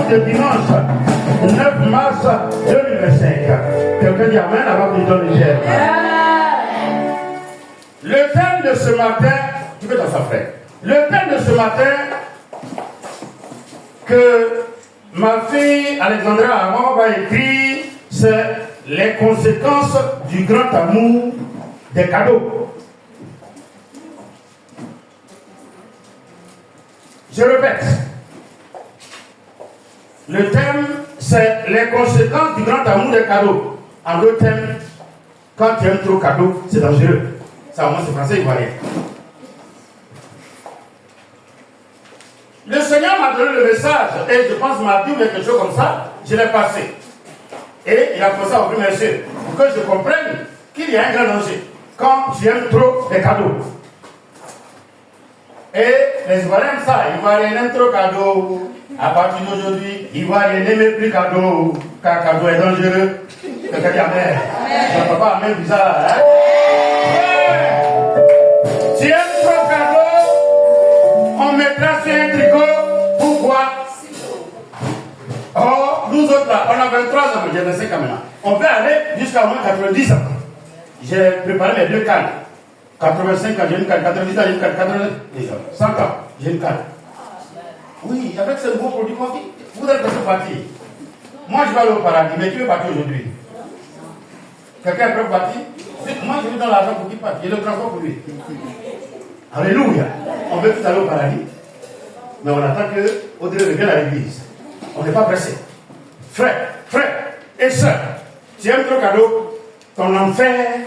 de dimanche 9 mars 2025. Quelqu'un dit Amen avant que je donne les germes. Le thème de ce matin, tu peux t'en frère. Le thème de ce matin que ma fille Alexandra Amor va écrire, c'est les conséquences du grand amour des cadeaux. Je répète, le thème c'est les conséquences du grand amour des cadeaux. En deux thèmes, quand tu aimes trop cadeau, c'est dangereux. Ça au moins c'est français ivoirien. Le Seigneur m'a donné le message et je pense m'a dit quelque chose comme ça, je l'ai passé. Et il a commencé à ouvrir mes yeux pour que je comprenne qu'il y a un grand danger quand tu aimes trop les cadeaux. Et les Ivoiriens aiment ça, les Ivoiriens aiment trop cadeaux. À partir d'aujourd'hui, les Ivoiriens n'aiment plus cadeaux, car cadeau est dangereux. Quelqu'un dit Amen. Mon papa Amen bizarre. Hein? Tu aimes trop cadeaux, on mettra sur un tricot. Pourquoi? Oh, nous autres là, on a 23 ans, j'ai 25 ans maintenant. On peut aller jusqu'à au moins 90 ans. J'ai préparé mes deux cannes. 85 ans, j'ai une canne. 90 ans, j'ai une canne. 100 ans, j'ai une canne. Oui, avec ce nouveau produit, vous êtes prêts à partir. Moi, je vais aller au paradis, mais qui veut partir aujourd'hui? Quelqu'un est prêt à partir? Moi, je vais dans l'argent pour qu'il parte. J'ai le transport pour lui. Alléluia. On veut tous aller au paradis. Mais on attend que Audrey revienne à l'église. On n'est pas pressé. Frère et soeur, tu aimes ton cadeau, ton enfer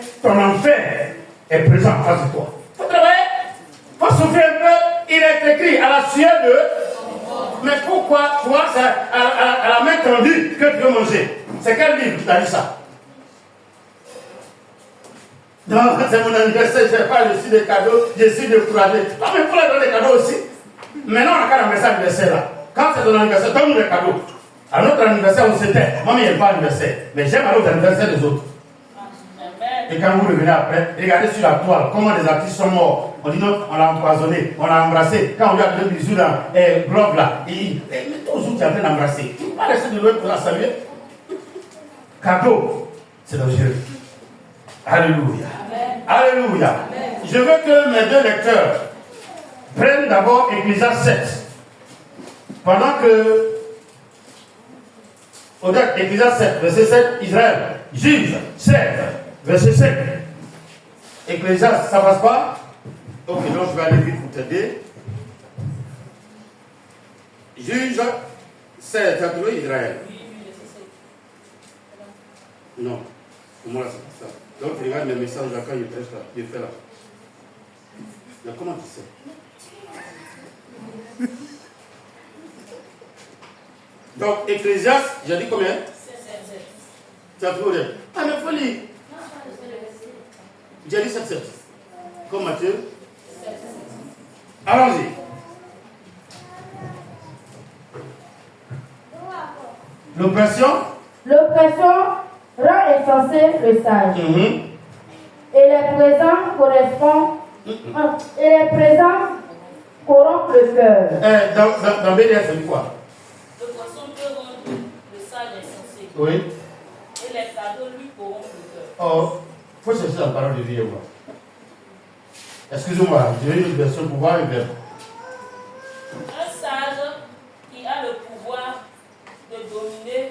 est présent en face de toi. Il faut travailler, il faut souffrir un peu. Il est écrit à la sueur de. Mais pourquoi toi, c'est à la main tendue que tu veux manger? C'est quel livre qui t'a dit ça? Non, c'est mon anniversaire, je n'ai pas reçu des cadeaux, je suis découragé. Non, mais il faut leur donner des cadeaux aussi. Maintenant, on a qu'à un anniversaire là. Quand c'est ton anniversaire, donne-nous des cadeaux. À notre anniversaire, on s'était. Moi, il n'y a pas d'anniversaire. Mais j'aime aller aux anniversaires des autres. Et quand vous revenez après, regardez sur la toile comment les artistes sont morts. On dit non, on l'a empoisonné, on l'a embrassé. Quand on lui a donné des bisous dans le globe là, mais toujours tu es en train d'embrasser. Tu ne peux pas laisser de l'autre pour la saluer. Cadeau, c'est dangereux. Alléluia. Amen. Alléluia. Amen. Je veux que mes deux lecteurs prennent d'abord Ecclésiaste 7. Pendant que, au début, Ecclésiaste 7, verset 7, Israël, juge, serve, verset 5. Ecclésiaste, ça passe pas? Ok, donc je vais aller vite pour t'aider. Juge, serve, tu as trouvé Israël? Non, pour moi, c'est pas ça. Donc, tu regardes mes messages là quand il prêche là, il fait là. Mais comment tu sais? Donc, Ecclésiaste, j'ai dit combien? 7. Tu as trouvé? Ah, mais folie! J'ai dit 7. Comme Matthieu? 7. Allons-y. L'oppression rend insensé le sage. Et les présents corrompent le cœur. Dans BDS, c'est quoi? L'oppression peut rendre le sage insensé. Oui. Et les cadeaux lui corrompent le cœur. Oh, il faut chercher la parole de Dieu. Excusez-moi, j'ai une version pour voir un verbe. Un sage qui a le pouvoir de dominer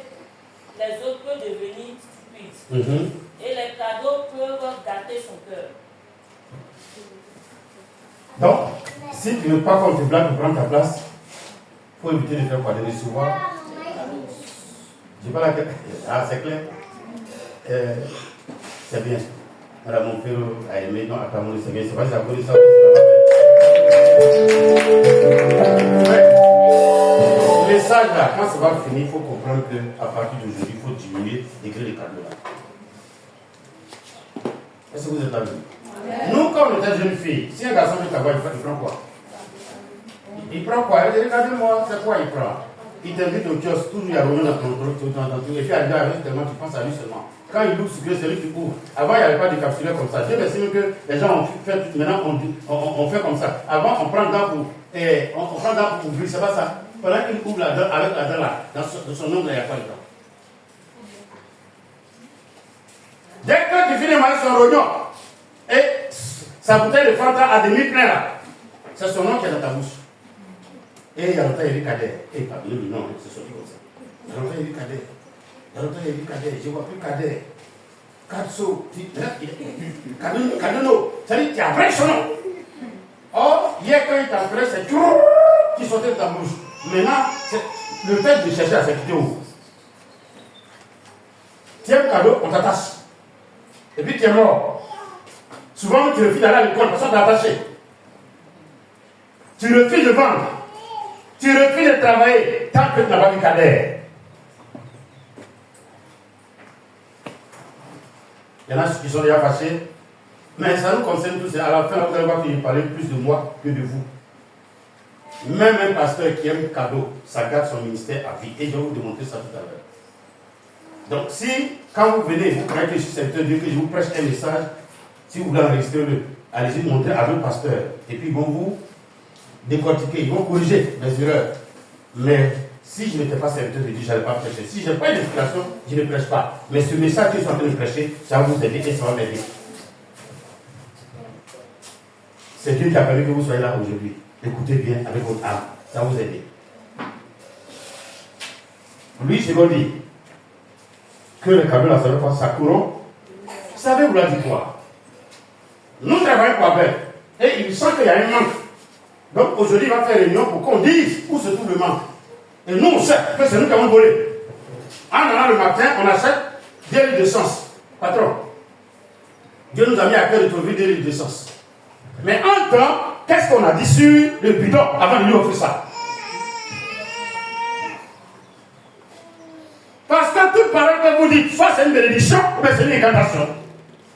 les autres peut devenir stupide. Et les cadeaux peuvent gâter son cœur. Donc, si tu ne veux pas qu'on te blague pour prendre ta place, il faut éviter de faire quoi? De recevoir. J'ai pas la tête. Ah, c'est clair. C'est bien. Madame, mon père a aimé, non, à Cameroun, c'est bien. C'est pas si ça connaît ça. Le message là, quand ça va finir, il faut comprendre qu'à partir d'aujourd'hui, il faut diminuer, écrire les cadeaux là. Est-ce que vous êtes avec nous? Nous, quand on était jeune fille, si un garçon veut t'avoir, il prend quoi? Il prend quoi? Il dit, regardez-moi, c'est quoi il prend? Il t'invite au kiosque, toujours il y a Romain dans ton truc, et puis arrivé à tellement tu penses à lui seulement. Quand il ouvre ce que c'est lui qui ouvre. Avant, il n'y avait pas de capsulaire comme ça. Dieu merci que les gens ont fait, maintenant on fait comme ça. Avant, on prend le dent pour ouvrir, c'est pas ça. Pendant qu'il ouvre la dent, avec la dent là, dans son ongle, il n'y a pas de dent. Dès que tu finis de manger son rognon, et sa bouteille de Fanta a demi plein là, c'est son nom qui est dans ta bouche. Et il y a longtemps, il dit Cadet. Et pas bien, non, c'est sorti comme ça. Il y a longtemps, il dit Cadet. Il y a longtemps, il dit Cadet. Je ne vois plus Cadet. Katso, Kadono, c'est-à-dire tu as pris son nom. Or, hier quand il t'a pris, c'est tout qui sortait de ta bouche. Maintenant, c'est le fait de chercher à s'écouter où. Tu as un cadeau, on t'attache. Et puis tu es mort. Souvent, tu refuses d'aller à l'école, personne t'a attaché. Tu refuses de vendre. Tu refuses de travailler tant que tu n'as pas vu Cadet. Il y en a qui sont déjà fâchés, mais ça nous concerne tous. À la fin, vous allez voir qu'il parlait plus de moi que de vous. Même un pasteur qui aime cadeau, ça garde son ministère à vie. Et je vais vous démontrer ça tout à l'heure. Donc, si, quand vous venez, vous croyez que je suis serviteur de Dieu, que je vous prêche un message, si vous voulez enregistrer-le, allez-y montrer à d'autres pasteurs. Et puis, ils vont vous décortiquer, ils vont corriger les erreurs. Mais si je n'étais pas serviteur de Dieu, je n'allais pas prêcher. Si je n'ai pas d'inspiration, je ne prêche pas. Mais ce message que je suis en train de prêcher, ça va vous aider et ça va m'aider. C'est Dieu qui a permis que vous soyez là aujourd'hui. Écoutez bien avec votre âme. Ça va vous aider. Lui, c'est bon dit que le cadeau là, ça veut pas sa couronne. Vous savez, vous l'avez dit quoi? Nous travaillons pour Abel. Et il sent qu'il y a un manque. Donc aujourd'hui, il va faire réunion pour qu'on dise où se trouve le manque. Et nous, on sait que c'est nous qui avons volé. En allant le matin, on achète 2 litres d'essence. Patron, Dieu nous a mis à cœur de trouver 2 litres d'essence. Mais en temps, qu'est-ce qu'on a dit sur le bidon avant de lui offrir ça? Parce que toute parole que vous dites, soit c'est une bénédiction, ou bien c'est une incantation.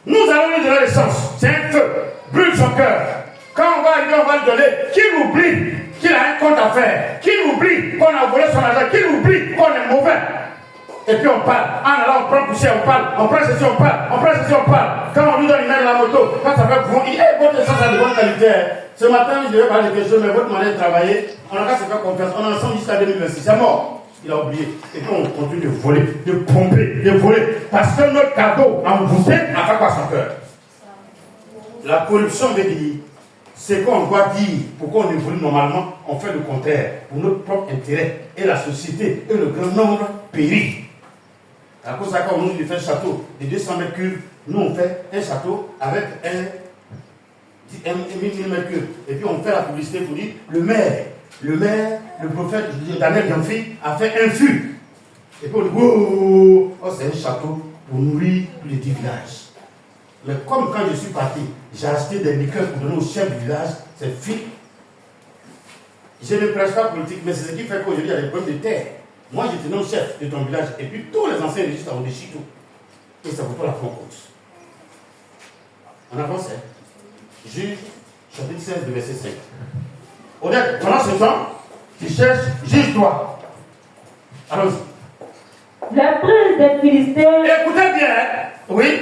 Nous allons lui donner l'essence. C'est un feu. Brûle son cœur. Quand on va arriver, on va lui donner. Qu'il oublie qu'il a un compte à faire. Qu'il oublie qu'on a volé son argent. Qu'il oublie qu'on est mauvais. Et puis on parle. En allant, on prend poussière, on parle. On prend ceci, on parle. On prend ceci, on parle. Quand on lui donne une main de la moto, quand ça fait vous, votre essence a de bonne qualité. Ce matin, je vais parler de quelque chose, mais votre manière de travailler, on n'a qu'à se faire confiance. On est ensemble jusqu'à 2026. C'est mort. Il a oublié. Et puis on continue de voler, de pomper, de voler. Parce que notre cadeau envoûté a fait quoi son cœur? La corruption veut dire, c'est qu'on doit dire, pourquoi on évolue normalement, on fait le contraire, pour notre propre intérêt. Et la société et le grand nombre périt. À cause de ça, quand on nous fait un château de 200 mètres cubes, nous on fait un château avec un 1000 mètres cubes. Et puis on fait la publicité pour dire, le maire, le prophète Daniel Gamfi a fait un fût. Et puis on dit, oh, c'est un château pour nourrir les 10 villages. Mais comme quand je suis parti, j'ai acheté des liqueurs pour donner au chef du village, c'est fini. Je ne prêche pas politique, mais c'est ce qui fait qu'aujourd'hui il y a des problèmes de terre. Moi j'étais non chef de ton village, et puis tous les anciens registres ont déchiré tout. Et ça vaut pas la compte. On avance, hein? Juge, chapitre 16, de verset 5. Honnête, pendant ce temps, tu cherches, juge-toi. Allons-y. La prince des Philistins. Écoutez bien, oui.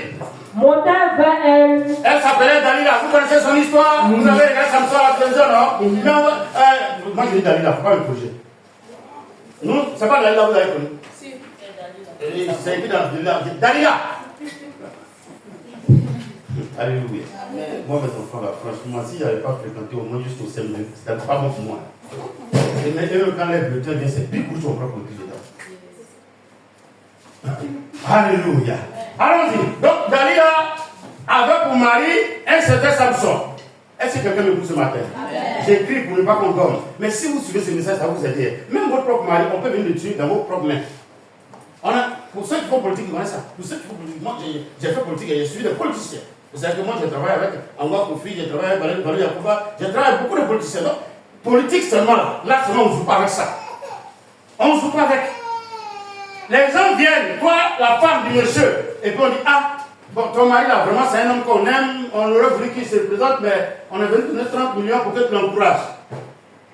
Monta vers elle. Elle s'appelait Dalila. Vous connaissez son histoire? Vous avez regardé Samson à la télévision, non? Moi je dis Dalila, il ne faut pas me projet. Non, c'est pas Dalila, vous avez connu? Si, c'est Dalila. C'est écrit dans Dalila. Dalila! Alléluia. Moi, mes enfants, là, franchement, si je n'avais pas fréquenté au moins juste au CM2, c'était pas bon pour moi. Et même quand les bulletins viennent, c'est plus pour son propre cul dedans. Alléluia. Allons-y. Donc, Dalila avait pour mari un certain Samson. Est-ce que quelqu'un me pousse ce matin? J'écris pour ne pas qu'on dorme. Mais si vous suivez ce message, ça va vous aider. Même votre propre mari, on peut venir le tuer dans vos propres mains. Pour ceux qui font politique, ils connaissent ça. Pour ceux qui font politique, moi j'ai fait politique et j'ai suivi des politiciens. Vous savez que moi j'ai travaillé avec Angoua Kofi, j'ai travaillé avec Balou Yakouba, j'ai travaillé avec beaucoup de politiciens. Donc, politique seulement, là seulement on ne joue pas avec ça. On ne joue pas avec. Les gens viennent, toi, la femme du monsieur, et puis on dit, ah, bon, ton mari là, vraiment c'est un homme qu'on aime, on aurait voulu qu'il se présente, mais on a venu te donner 30 millions pour que tu l'encourages.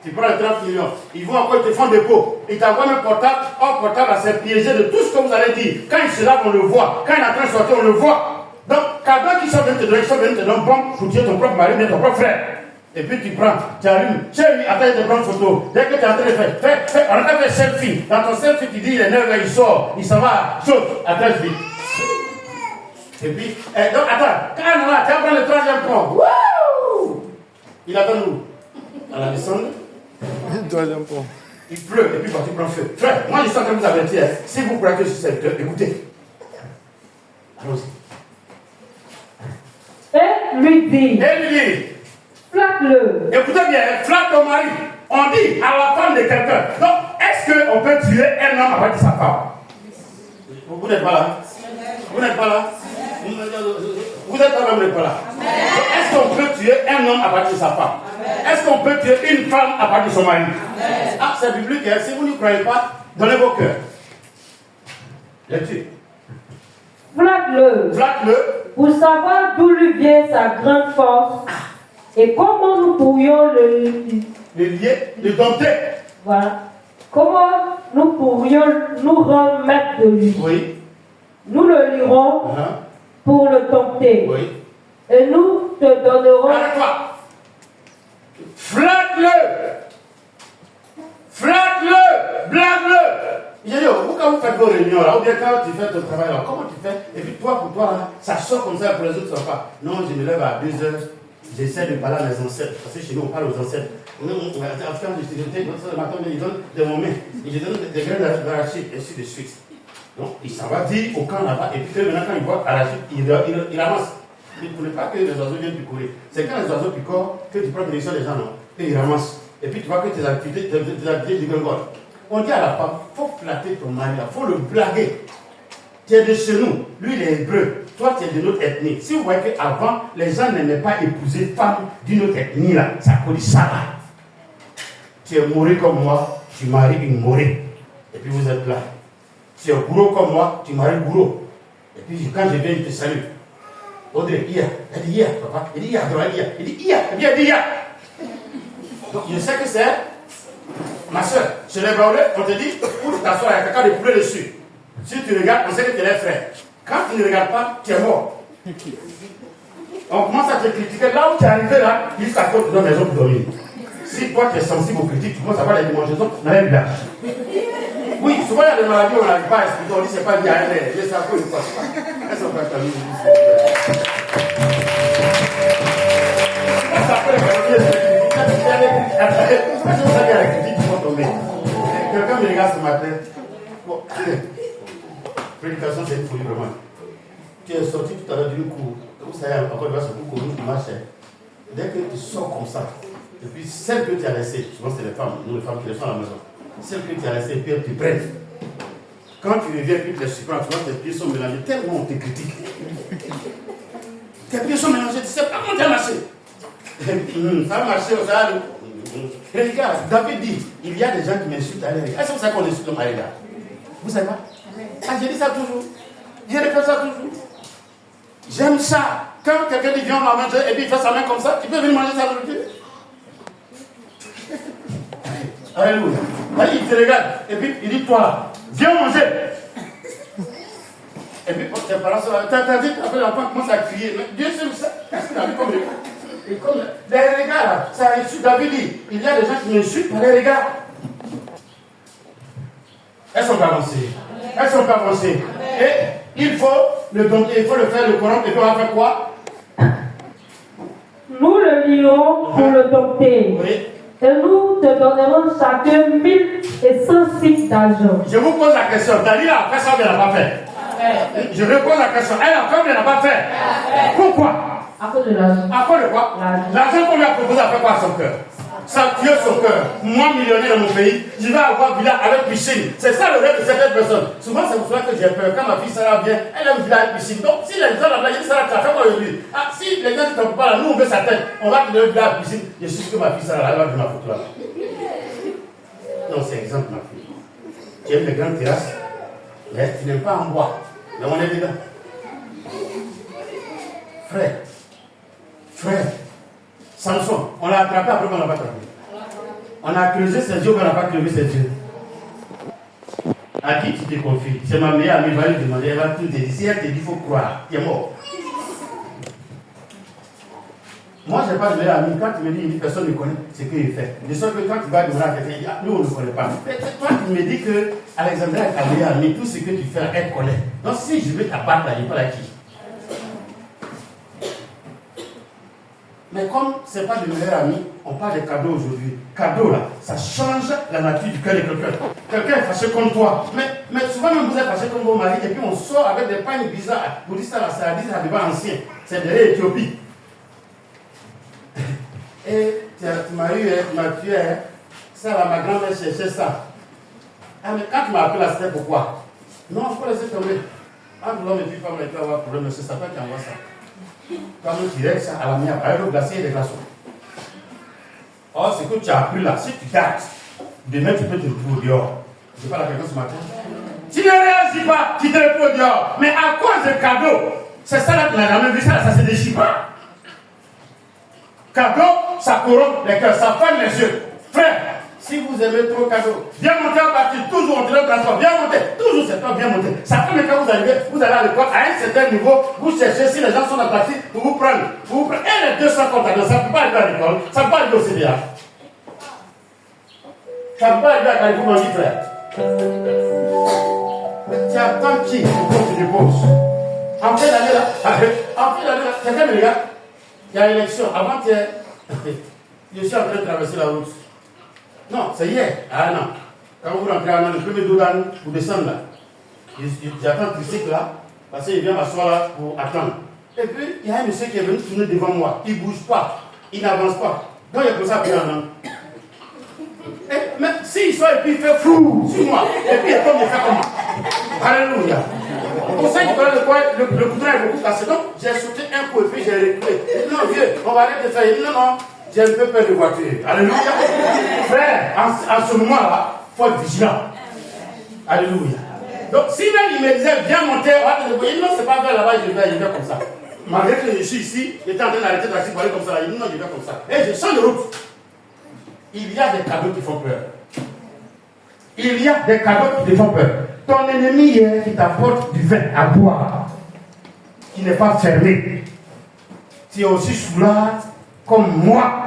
Tu prends les 30 millions, ils vont encore te font dépôt, ils t'envoient un portable, un portable à s'être piégé de tout ce que vous allez dire. Quand il se lave, on le voit, quand il est en train de sortir, on le voit. Donc, cadeau qui sont venus te donner, bon, pour tuer ton propre mari, bien ton propre frère. Et puis tu prends, tu allumes. Chérie, attends de prendre photo. Dès que tu es en train de faire, on a fait selfie. Dans ton selfie, tu dis il est 9h, il sort, il s'en va, chaud, attends, je dis. Et puis, donc attends, quand on a, tu vas prendre le troisième point. Wouh! Il attend nous. À la descente. Troisième point. Il pleut, et puis quand tu prends feu. Frère, moi je suis en train de vous avertir, si vous croyez que je suis serviteur, écoutez. Allons-y. Et lui dit, Et lui dit, flatte-le. écoutez bien, flatte ton mari. On dit à la femme de quelqu'un. Donc, est-ce qu'on peut tuer un homme avec sa femme? Vous n'êtes pas là? Vous n'êtes pas là? Vous êtes pas là, vous n'êtes pas là. Est-ce qu'on peut tuer un homme à partir de sa femme? Est-ce qu'on peut tuer une femme à partir de son mari? Ah, c'est biblique, hein? Si vous ne croyez pas, donnez vos cœurs. Lecture. Flatte-le. Flatte-le. Pour savoir d'où lui vient sa grande force et comment nous pourrions Le lier, le dompter. voilà. Comment nous pourrions nous rendre maîtres de lui. Oui. Nous le lirons pour le dompter. Oui. Et nous te donnerons. Arrête-toi. Flatte-le. Flatte-le. Blague-le. J'ai dit, vous quand vous faites vos réunions là, ou bien quand tu fais ton travail là, comment tu fais? Et puis toi, pour toi là, ça sort comme ça pour les autres, ça va pas. Non, je me lève à 2h, j'essaie de parler à mes ancêtres, parce que chez nous on parle aux ancêtres. En France, je te le matin, ils donnent des moments, ils donnent des graines d'arachide, et ainsi de suite. Donc, il s'en va dire au camp là-bas, et puis maintenant quand il voit arachide, il ramasse. Il ne voulait pas que les oiseaux viennent picorer. C'est quand les oiseaux picorent que tu prends une direction des gens, non? Et ils ramassent. Et puis tu vois que tes activités dégringolent. On dit à la femme, il faut flatter ton mari, il faut le blaguer. Tu es de chez nous, lui il est hébreu, toi tu es de notre ethnie. Si vous voyez qu'avant, les gens n'aimaient pas épouser femme d'une autre ethnie, là, ça cause ça là. Tu es moré comme moi, tu maries une morée. Et puis vous êtes là. Tu es gourou comme moi, tu maries gourou. Et puis quand je viens, il te salue. Audrey, Ia, elle dit Ia, papa, il dit Ia, il dit Ia, et puis elle dit Ia. Donc je sais que c'est ma soeur. Chez les Baoulés, on te dit, pour t'asseoir, il y a quelqu'un de poulet dessus. Si tu regardes, on sait que tu es les frères. Quand tu ne regardes pas, tu es mort. On commence à te critiquer. Là où tu es arrivé, là, il dit qu'à toi, tu donnes les autres pour dormir. Si toi, tu es sensible aux critiques, tu commences à avoir des démangeaisons dans les villages. Oui, souvent il y a des maladies où on n'arrive pas à expliquer. On dit c'est pas diarrhée, mais c'est à cause de quoi. Elles sont pas familles. Ça s'appelle les maladies. Quelqu'un me regarde ce matin. Bon. Prédication, c'est une folie vraiment. Tu es sorti tout à l'heure d'une cour. Vous savez, encore une fois, ce cours qui marchait. Dès que tu sors comme ça, et puis celle que tu as laissée, souvent c'est les femmes, nous les femmes qui les sont à la maison, celle que tu as laissée, puis elles te prennent. Quand tu reviens, puis tu les surprends, tu vois tes pieds sont mélangés, tellement on te critique. Tes pieds sont mélangés, tu sais pas comment tu as marché. Ça a marché, ça a. Regarde, David dit, il y a des gens qui m'insultent à l'égard. Est-ce que vous savez qu'on insulte à l'égard? Vous savez pas? Ah, j'ai dit ça toujours. J'ai répété ça toujours. J'aime ça. Quand quelqu'un dit viens on va manger et puis il fait sa main comme ça, tu peux venir manger sa nourriture. Alléluia. Là, il te regarde et puis il dit toi, viens manger. Et puis tes parents sont là. T'as dit, après l'enfant commence à crier. Mais Dieu sait ça. Qu'est-ce qu'il a vu comme et comme les regards, ça insulte. David dit, il y a des gens qui m'insultent par les regards. Elles sont pas avancées. Elles sont pas avancées. Et il faut le dompter, il faut le faire, le corrompre, et puis on va faire quoi? Nous le lirons pour le dompter. Oui. Et nous te donnerons chacun 1100 cycles d'argent. Je vous pose la question. Dalila a fait ça, mais elle n'a pas fait. Je repose la question. Elle a fait, mais elle n'a pas fait. Pourquoi? À cause de l'argent. À cause de quoi? L'argent qu'on lui a proposé a fait quoi à son cœur? Ça tue son cœur. Moi, millionnaire dans mon pays, je vais avoir villa avec piscine. C'est ça le rêve de certaines personnes. Souvent, c'est pour cela que j'ai peur. Quand ma fille Sarah vient, elle a une villa avec piscine. Donc, si les gens là-bas, ils disent Sarah, tu as fait quoi aujourd'hui? Ah, si les gens ne t'en pas là, nous on veut sa tête. On va te donner une villa avec piscine. Je suis sûr que ma fille Sarah, elle va de ma photo là. Non, c'est exemple, ma fille. Tu aimes les grandes terrasses, mais tu n'aimes pas en bois. Mais on est dedans. Frère, Samson, on l'a attrapé après qu'on l'a pas attrapé. On a creusé ses yeux, on n'a pas creusé ses yeux. À qui tu te confies? C'est ma meilleure amie, va lui demander, elle va tout te dire. Si elle te dit, il faut croire, tu es mort. Moi, je n'ai pas de meilleur ami. Quand tu me dis une personne ne connaît, c'est ce qu'il fait. De sorte que quand tu vas demander à quelqu'un, il dit, ah, nous, on ne connaît pas. Mais toi, tu me dis que Alexandra est ta meilleure amie, tout ce que tu fais, elle connaît. Donc, si je veux t'abattre là, il n'est pas là qui. Mais comme ce n'est pas de meilleurs amis, on parle de cadeaux aujourd'hui. Cadeau là, ça change la nature du cœur de quelqu'un. Quelqu'un est fâché contre toi. Mais souvent même vous êtes fâché contre vos maris et puis on sort avec des pagnes bizarres. Vous dites ça là, c'est à dire ça devant ancien. C'est de l'Éthiopie. Et tu m'as eu, tu m'as tué. Ça là, ma grand-mère cherchait ça. Ah mais quand tu m'as appelé là, c'était pourquoi? Non, il faut laisser tomber. Entre l'homme et puis femme, il peut avoir un problème, mais c'est sa femme qui envoie ça. Quand tu dirais ça à la mienne, avec le glacier et des glaçons. Or, ce que tu as appris là, si tu gardes, demain tu peux te retrouver au dehors. Je parle à quelqu'un ce matin. Tu ne réagis pas, tu te retrouves au dehors. Mais à cause de cadeau, c'est ça là, tu n'as jamais vu ça, ça se déchire pas. Cadeau, ça corrompt les cœurs, ça ferme les yeux. Frère, si vous aimez trop cadeau, viens monter en partie, toujours monter le transport, viens monter, toujours c'est toi, viens monter. Ça fait que quand vous arrivez, vous allez à l'école, à un certain niveau, vous cherchez si les gens sont en partie pour vous prendre. Et les 200 comptables, ça ne peut pas arriver à l'école, ça ne peut pas arriver au CDA. Ça ne peut pas arriver à Carrefour, mon dit frère. Tu attends qui pour que tu déposes? En fin d'année là, quelqu'un me regarde, il y a élection, avant-hier, je suis en train de traverser la route. Non, c'est hier. Ah non. Quand vous rentrez dans le premier douane, vous descendez là. J'attends le tricycle là, parce qu'il vient m'asseoir là pour attendre. Et puis, il y a un monsieur qui est venu tourner devant moi. Il ne bouge pas. Il n'avance pas. Donc, il a commencé à prier en langue. Mais s'il sort et puis il fait flou sur moi, et puis il tombe, il fait comment? Alléluia. Pour ça, le couteau est beaucoup cassé. Donc, j'ai sauté un coup et puis j'ai reculé. Non, vieux, on va arrêter de faire. Il dit non. J'ai un peu peur de voiture. Alléluia. Frère, en ce moment-là, il faut être vigilant. Alléluia. Donc, si même il me disait, viens monter, il dit non, c'est pas vers là-bas, je vais comme ça. Malgré que je suis ici, j'étais en train d'arrêter de taxi pour aller comme ça. Il dit non, je vais comme ça. Et je change de route. Il y a des cadeaux qui font peur. Il y a des cadeaux qui te font peur. Ton ennemi hier qui t'apporte du vin à boire, qui n'est pas fermé. Tu es aussi soulard comme moi.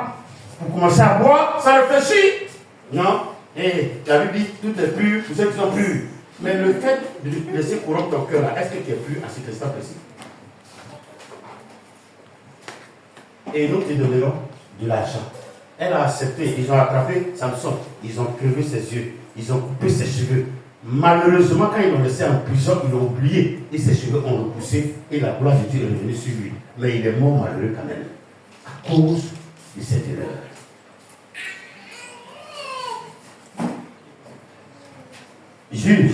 Pour commencer à boire, ça réfléchit. Non. Et la Bible dit, tout est pur pour ceux qui sont purs. Mais le fait de laisser corrompre ton cœur là, est-ce que tu es pur à cet instant précis? Et nous te donnerons de l'argent. Elle a accepté, ils ont attrapé Samson, ils ont crevé ses yeux, ils ont coupé ses cheveux. Malheureusement, quand ils l'ont laissé en prison, ils l'ont oublié et ses cheveux ont repoussé et la gloire de Dieu est revenue sur lui. Mais il est mort malheureux quand même, à cause de cette erreur. Juge,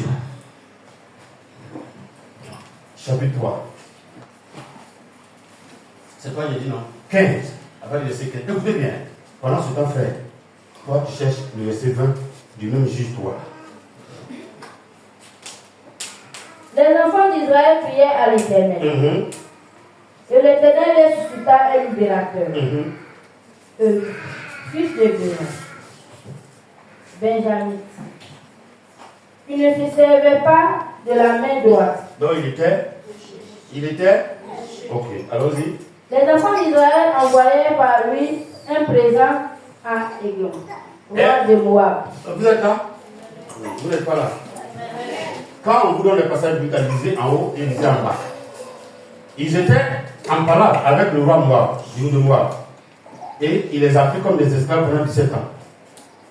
chapitre 3. C'est quoi j'ai dit non? 15. Après le verset 15. Écoutez bien. Pendant ce temps, frère, toi tu cherches le verset 20 du même juge 3. Les enfants d'Israël prièrent à l'Éternel. Et l'Éternel les suscita un libérateur. Fils de Benjamin. Il ne se servait pas de la main droite. Donc il était ok, allons-y. Les enfants d'Israël envoyèrent par lui un présent à Églon, roi de Moab. Vous êtes là? Vous n'êtes pas là. Quand on vous donne les passages brutalisés en haut et lisés en bas, ils étaient en parole avec le roi Moab, du de Moab. Et il les a pris comme des esclaves pendant 17 ans.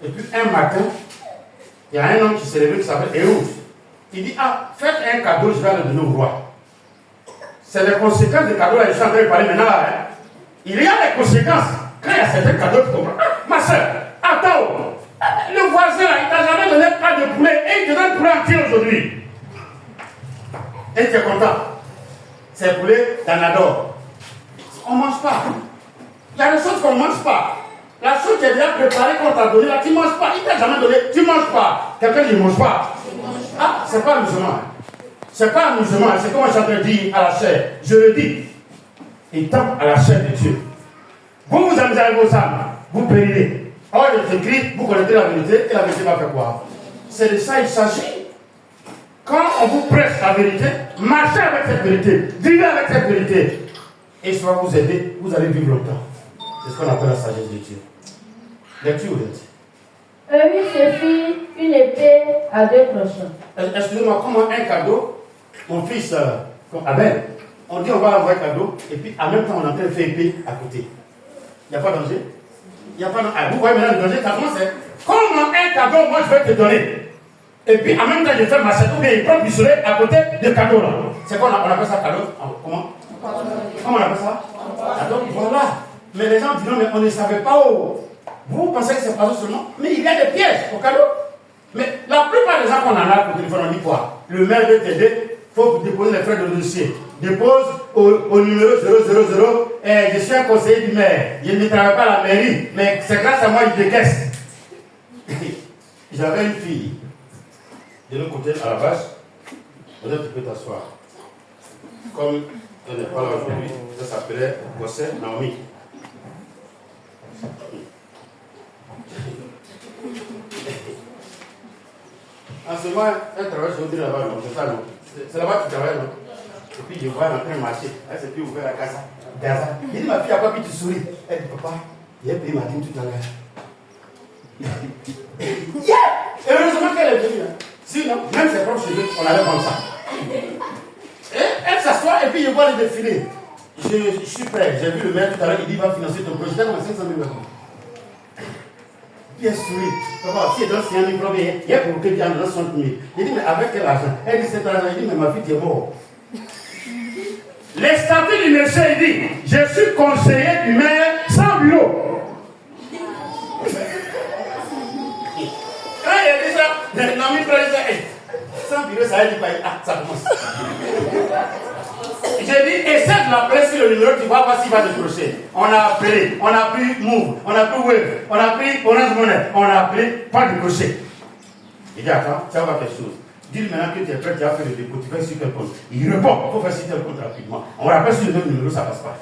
Et puis un matin, il y a un homme qui s'est levé qui s'appelle Éouz. Il dit, ah, faites un cadeau, je vais le donner au roi. C'est les conséquences des cadeaux là, je suis en train de parler maintenant là. Hein. Il y a des conséquences. Quand il y a certains cadeaux, tu comprends. Ah, ma soeur, attends, le voisin là, il t'a jamais donné pas de poulet et il te donne poulet entier aujourd'hui. Et tu es content. C'est poulet d'Anador. On ne mange pas. Il y a des choses qu'on ne mange pas. La chose qui est bien préparée qu'on t'a donné là, tu ne manges pas. Il t'a jamais donné, tu ne manges pas. Quelqu'un ne mange pas. Ah, c'est pas amusement. C'est pas amusement, c'est comme je te dis à la chair. Je le dis. Étant à la chair de Dieu. Vous vous amusez avec vos âmes, vous périrez. Or, il est écrit, vous connaissez la vérité, et la vérité va faire quoi? C'est de ça il s'agit. Quand on vous prêche la vérité, marchez avec cette vérité, vivez avec cette vérité. Et ça va vous aider, vous allez vivre longtemps. C'est ce qu'on appelle la sagesse de Dieu. Lecture ouverte. Eux se fit une épée à 2 tranchants. Excusez-moi, comment un cadeau, mon fils Abel, on dit on va avoir un cadeau, et puis en même temps on est en train de faire épée à côté. Il n'y a pas de danger? Il n'y a pas de... Ah, vous voyez maintenant le danger, ça commence, c'est comment un cadeau, moi je vais te donner. Et puis en même temps je fais ma chèque, ou bien il prend le pistolet à côté du cadeau là. C'est quoi on appelle ça cadeau? Comment on appelle ça? Ah, donc voilà. Mais les gens disent non, mais on ne savait pas où. Vous pensez que c'est pas ça seulement? Mais il y a des pièges au cadeau. Mais la plupart des gens qu'on en a au téléphone, on dit quoi? Le maire veut t'aider, il faut déposer les frais de dossier. Dépose au numéro 000. Je suis un conseiller du maire. Je ne travaille pas à la mairie, mais c'est grâce à moi qu'il décaisse. J'avais une fille de l'autre côté à la vache. Peut-être tu peux t'asseoir. Comme elle n'est pas là aujourd'hui, ça s'appelait Gosset Naomi. En ce moment, elle travaille aujourd'hui là-bas, non? C'est ça, non? C'est là-bas que tu travailles, non? Et puis je vois elle en train de marcher. Elle s'est plus ouverte la casa. Il dit, ma fille, à quoi puis tu souris? Elle dit, papa, il a payé ma dîme tout à l'heure. Yeah! Et heureusement qu'elle est venue. Hein. Sinon, même ses propres cheveux, on allait prendre ça. Et elle s'assoit et puis je vois le défilé. Je suis prêt. J'ai vu le maire tout à l'heure, il dit, il va financer ton projet. J'ai commencé 500 000 euros. Puis elle sourit. Papa, si elle donne 100 000 francs, il y a pour qu'elle donne 60 000. Il dit, mais avec quel argent? Elle dit, c'est argent. Il dit, mais ma fille, tu es mort. Les statuts du monsieur, il dit, je suis conseiller du maire sans bureau. Quand il a dit ça, l'ami dit, sans bureau, ça veut dire, ah, ça commence. J'ai dit, essaie de l'appeler sur le numéro, tu vas voir s'il va décrocher. On a appelé, on a pris Move, on a pris Wave, on a pris Orange Money, on a appelé, pas décroché. Il dit, attends, tu vas voir quelque chose. Dis-lui maintenant que tu es prêt, tu as fait le dépôt, tu fais sur quel compte. Il répond, il faut faire sur quel compte rapidement. On rappelle sur le même numéro, ça ne passe pas.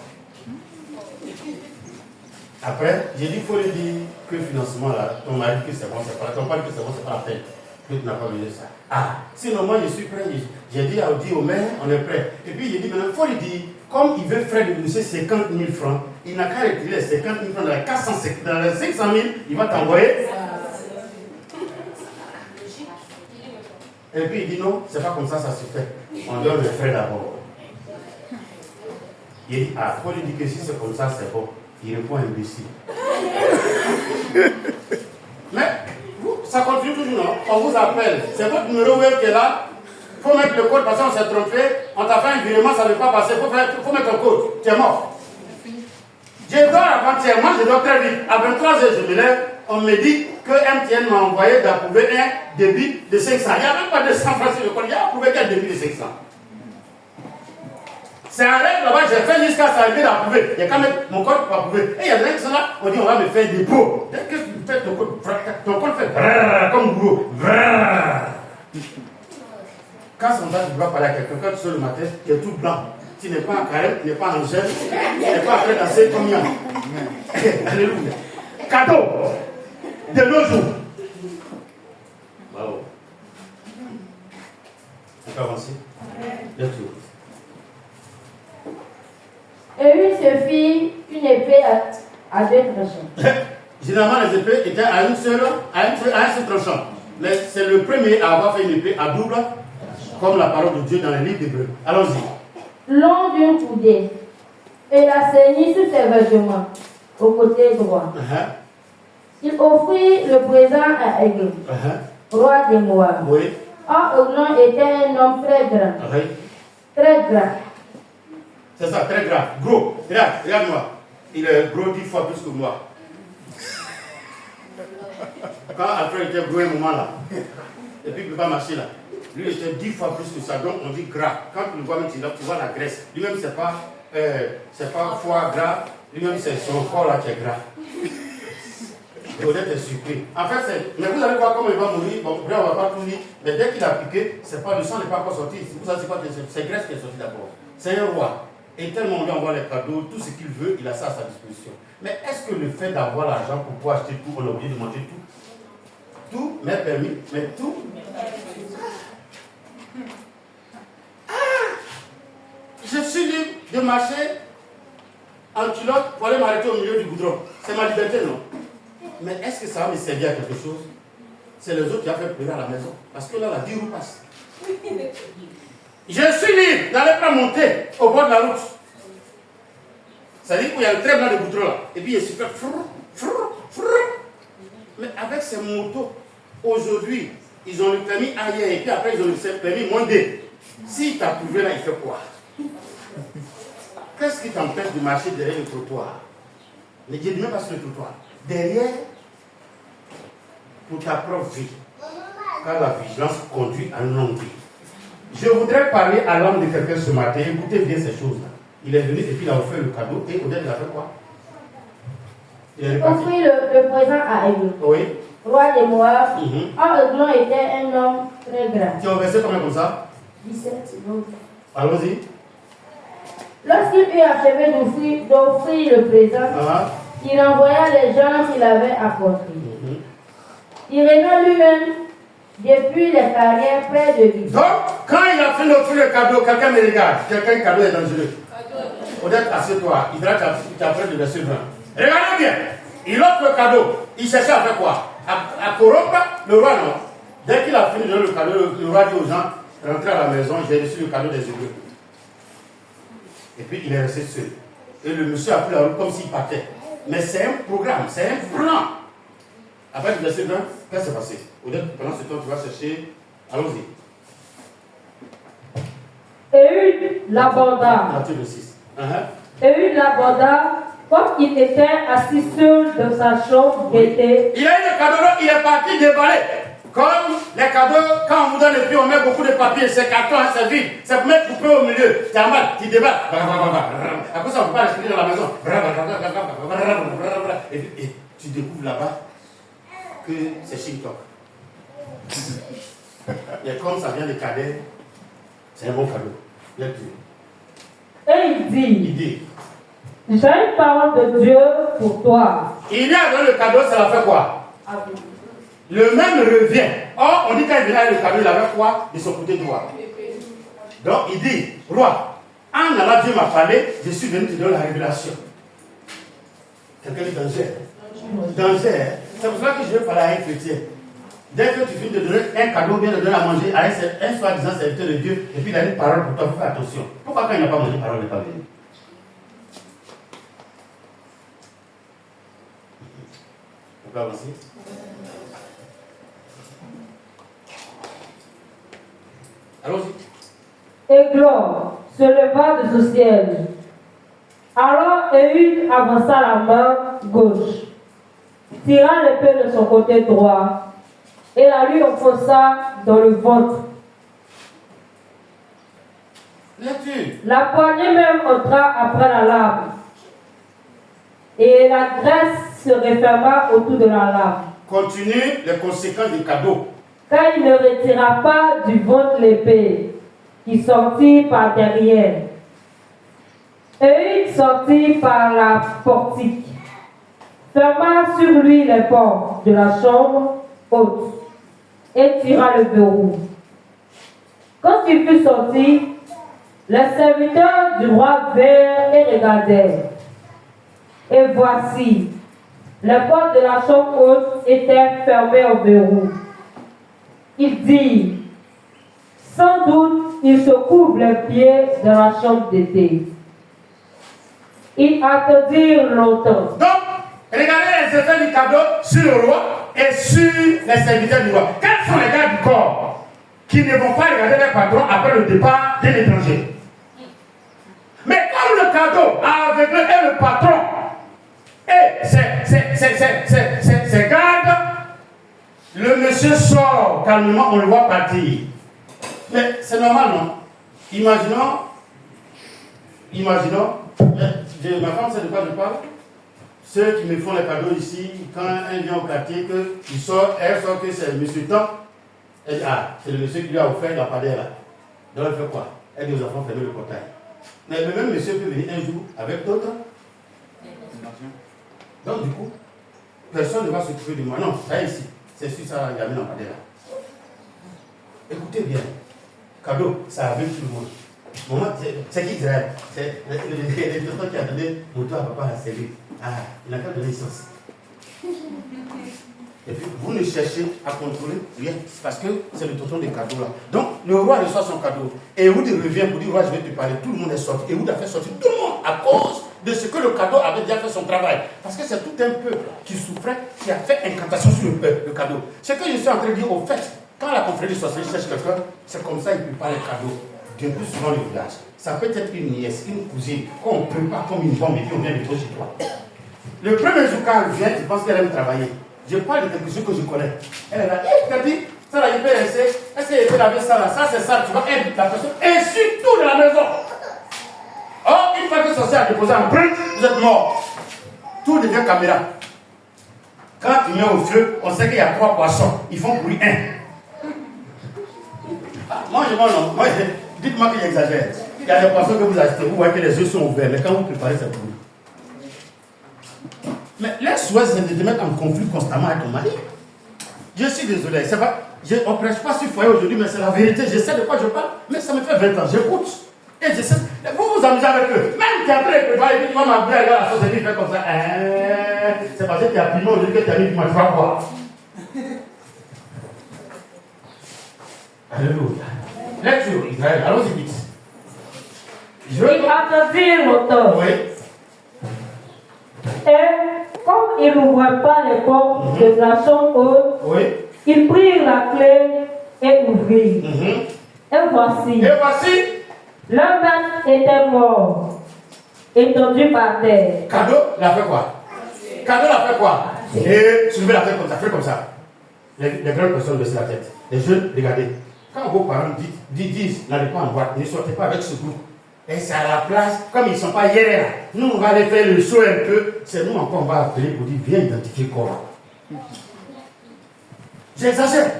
Après, j'ai dit, il faut lui dire que le financement là, ton mari, que c'est bon, c'est pas, ton père, que c'est bon, c'est pas la peine. Que tu n'as pas besoin de ça. Ah, sinon moi je suis prêt. J'ai dit au maire, on est prêt. Et puis j'ai dit maintenant, il faut lui dire, comme il veut frais de dossier 50 000 francs, il n'a qu'à retirer les 50 000 francs dans les 450, dans les 500 000, il va t'envoyer. Et puis il dit non, c'est pas comme ça se fait. On donne les frais d'abord. Il dit, ah, il faut lui dire que si c'est comme ça, c'est bon. Il répond imbécile. Mais, ça continue toujours, non? On vous appelle. C'est votre numéro web qui est là. Il faut mettre le code parce qu'on s'est trompé. On t'a fait un virement, ça ne veut pas passer. Il faut mettre un code. Tu es mort. Je dors avant-hier. Moi, je dors très vite. À 23h, je me lève. On me dit que MTN m'a envoyé d'approuver un débit de 500. Il n'y a même pas de 100 francs sur le compte. Il y a approuvé qu'un débit de 500. C'est un rêve là-bas, j'ai fait jusqu'à ça arriver d'approuver. Il y a quand même mon compte pour approuver. Et il y a des gens qui sont là, on dit on va me faire des dépôt. Dès que tu fais ton compte fait comme gros. Quand c'est comme ça, tu dois parler à quelqu'un, quand tu sors le matin, tu es tout blanc. Tu n'es pas en carême, tu n'es pas en gel, tu n'es pas en train de danser comme Yann. Alléluia. Cadeau de nos jours. Bravo. On peut avancer? Bien sûr. Et il se fit une épée à 2 tranchants. Généralement, les épées étaient à un seul tranchant. Mais c'est le premier à avoir fait une épée à double, comme la parole de Dieu dans les livres d'Hébreux. Allons-y. Long d'une coudée, et la ceignit sur ses vêtements, au côté droit. Il offrit le présent à Églon, roi des Moab. Oui. Or, Églon était un homme très grand. Oui. Très grand. C'est ça, très grave. Gros. Regarde-moi. Il est gros 10 fois plus que moi. Quand Alfred était gros un moment là, et puis il ne peut pas marcher là, lui il était 10 fois plus que ça, donc on dit gras. Quand tu le vois même, tu vois la graisse. Lui-même, c'est pas foie gras, lui-même, c'est son corps là qui est gras. Et Odette est surpris. En fait, mais vous allez voir comment il va mourir. Bon, après, on ne va pas tout dire. Mais dès qu'il a piqué, le sang n'est pas encore sorti. Vous savez quoi? C'est graisse qui est sortie d'abord. C'est un roi. Et tellement on lui envoie les cadeaux, tout ce qu'il veut, il a ça à sa disposition. Mais est-ce que le fait d'avoir l'argent pour pouvoir acheter tout, on est obligé de manger tout? Tout m'est permis, mais tout. Ah! Je suis libre de marcher en culotte pour aller m'arrêter au milieu du goudron. C'est ma liberté, non? Mais est-ce que ça va me servir à quelque chose? C'est les autres qui ont fait pleurer à la maison. Parce que là, la 10 roues passe. Je suis libre d'aller pas monter au bord de la route. C'est-à-dire qu'il y a le très blanc de goudron là. Et puis il se fait frou. Mais avec ces motos, aujourd'hui, ils ont le permis ailleurs et puis après ils ont le permis moins D. Si tu as trouvé là, il fait quoi? Qu'est-ce qui t'empêche de marcher derrière le trottoir? Ne dis même pas sur le trottoir. Derrière, pour ta propre vie. Car la vigilance conduit à une longue vie. Je voudrais parler à l'âme de quelqu'un ce matin. Écoutez bien ces choses-là. Il est venu et puis il a offert le cadeau. Et Odette, il a fait quoi? Il a offrit le présent à Églon, oui. Roi des Moab. Or, Églon était un homme très grand. Tu as versé combien comme ça? 17. Allons-y. Lorsqu'il eut achevé d'offrir le présent, il envoya les gens qu'il avait apportés. Il revint lui-même depuis les carrières près de lui. Donc, quand il a fini d'offrir le cadeau, quelqu'un me regarde. Quelqu'un, le cadeau est dangereux. Peut-être assieds-toi, il faudra que tu apprennes de verser le vin. Regardez bien, il offre le cadeau. Il cherchait à faire quoi? À corrompre le roi, non? Dès qu'il a fini de donner le cadeau, le roi dit aux gens, rentrez à la maison, j'ai reçu le cadeau des Hébreux. Et puis il est resté seul. Et le monsieur a pris la route comme s'il partait. Mais c'est un programme, c'est un plan. Après le verset 20, qu'est-ce qui s'est passé? Pendant ce temps, tu vas chercher. Allons-y. Ehud l'aborda. Article 6. Ehud l'aborda, comme il était assis seul dans sa chambre d'été. Il a eu le cadeau, il est parti déballer. Comme les cadeaux, quand on vous donne et puis on met beaucoup de papier, c'est carton, hein, c'est vide. C'est pour mettre coupé au milieu. Tu as mal, tu déballes. Après ça, on ne peut pas respirer dans la maison. Et tu découvres là-bas que c'est Shintok. Et comme ça vient des cadets, c'est un bon cadeau. Et il dit, dit, j'ai une parole de Dieu pour toi. Il y a dans le cadeau, ça l'a fait quoi? Le même revient. Or, on dit quand il venait avec le cadeau, il avait quoi de son côté droit? Donc, il dit, roi, en allant, Dieu m'a parlé, je suis venu te donner la révélation. Quelqu'un dit danger. Danger. C'est pour cela que je vais parler à un chrétien. Dès que tu finis de donner un cadeau, bien de donner à manger à un soi-disant serviteur de Dieu, et puis il a une parole pour toi, il faut faire attention. Pourquoi quand il n'a pas mangé, la parole n'est pas venue? On peut avancer? Allons-y. Églon se leva de son siège. Alors Ehud avança la main gauche, tira l'épée de son côté droit et la lui enfonça dans le ventre. La poignée même entra après la lame et la graisse se referma autour de la lame. Continue les conséquences du cadeau. Car il ne retira pas du ventre l'épée qui sortit par derrière. Et il sortit par la portique, ferma sur lui les portes de la chambre haute et tira le verrou. Quand il fut sorti, les serviteurs du roi vinrent et regardèrent. Et voici, les portes de la chambre haute étaient fermées au verrou. Il dit, sans doute, il se couvre les pieds dans la chambre d'été. Ils attendirent longtemps. Donc, regardez les effets du cadeau sur le roi et sur les serviteurs du roi. Quels sont les gars du corps qui ne vont pas regarder leur patron après le départ d'un étranger? Mais comme le cadeau a aveuglé et le patron et ses gardes, le monsieur sort calmement, on le voit partir. Mais c'est normal, non? Imaginons, ma femme sait de quoi je parle. Ceux qui me font les cadeaux ici, quand un vient au quartier, elle sort que c'est le monsieur temps, elle dit, ah, c'est le monsieur qui lui a offert la padère là. Donc elle fait quoi? Elle dit aux enfants, fermez le portail. Mais le même monsieur peut venir un jour avec d'autres. Donc du coup, personne ne va s'occuper de moi. Non, ça ici, c'est sûr, ça, il y a mis la padère là. Écoutez bien, cadeau, ça avec tout le monde. Maman, c'est qui Israël? C'est le tonton qui a donné moto à papa à servir. Ah, il n'a qu'à donner licence. Et puis, vous ne cherchez à contrôler rien, parce que c'est le tonton des cadeaux là. Donc, le roi reçoit son cadeau. Et Ehud revient pour dire, roi, je vais te parler. Tout le monde est sorti. Ehud a fait sortir tout le monde à cause de ce que le cadeau avait déjà fait son travail. Parce que c'est tout un peuple qui souffrait, qui a fait incantation sur le cadeau. Ce que je suis en train de dire, au fait, quand la confrérie sorcière cherche quelqu'un, c'est comme ça qu'il prépare les cadeaux. Dieu plus souvent le village. Ça peut être une nièce, une cousine, qu'on prépare comme une bombe et puis on vient de toi chez toi. Le premier jour quand elle vient, tu penses qu'elle aime travailler. Je parle de quelque chose que je connais. Elle est là, dit, ça là, il peut rester. Est-ce qu'il peut laver ça là? Ça c'est ça, tu vas aider la personne. Et surtout de la maison. Oh, une fois que le sorcier a déposé un print, vous êtes mort. Tout devient caméra. Quand tu mets au feu, on sait qu'il y a 3 poissons. Ils font bruit 1. Ah, moi, dites-moi que j'exagère. Il y a des poissons que vous achetez, vous voyez que les yeux sont ouverts, mais quand vous préparez, c'est bruit. Mais les souhaits, c'est de te mettre en conflit constamment avec ton mari. Je suis désolé, c'est pas, on ne prêche pas sur foyer aujourd'hui, mais c'est la vérité. Je sais de quoi je parle, mais ça me fait 20 ans, j'écoute. Et je sais, vous vous amusez avec eux. Même qui a pris préparé, et puis tu vas m'appeler, regarde la sauce, et puis il fait comme ça. C'est parce que tu as pris aujourd'hui que tu as mis du match, tu vas voir. Alléluia. Lecture, Israël, allons-y vite. Il attendit longtemps. Oui. Et comme il n'ouvrait pas les portes de la chambre haute, Oui. il prit la clé et ouvrit. Et voici, leur maître était mort, étendu par terre. Cadeau, il a fait quoi? Cadeau, il a fait quoi? Et soulevez la tête comme ça, faites comme ça. Les grandes personnes baissent la tête. Les jeunes, regardez. Quand vos parents disent, n'allez pas en boîte, ne sortez pas avec ce groupe. Et c'est à la place, comme ils ne sont pas hier là, nous on va aller faire le show un peu. C'est nous encore on va appeler pour dire, viens identifier quoi. J'exagère,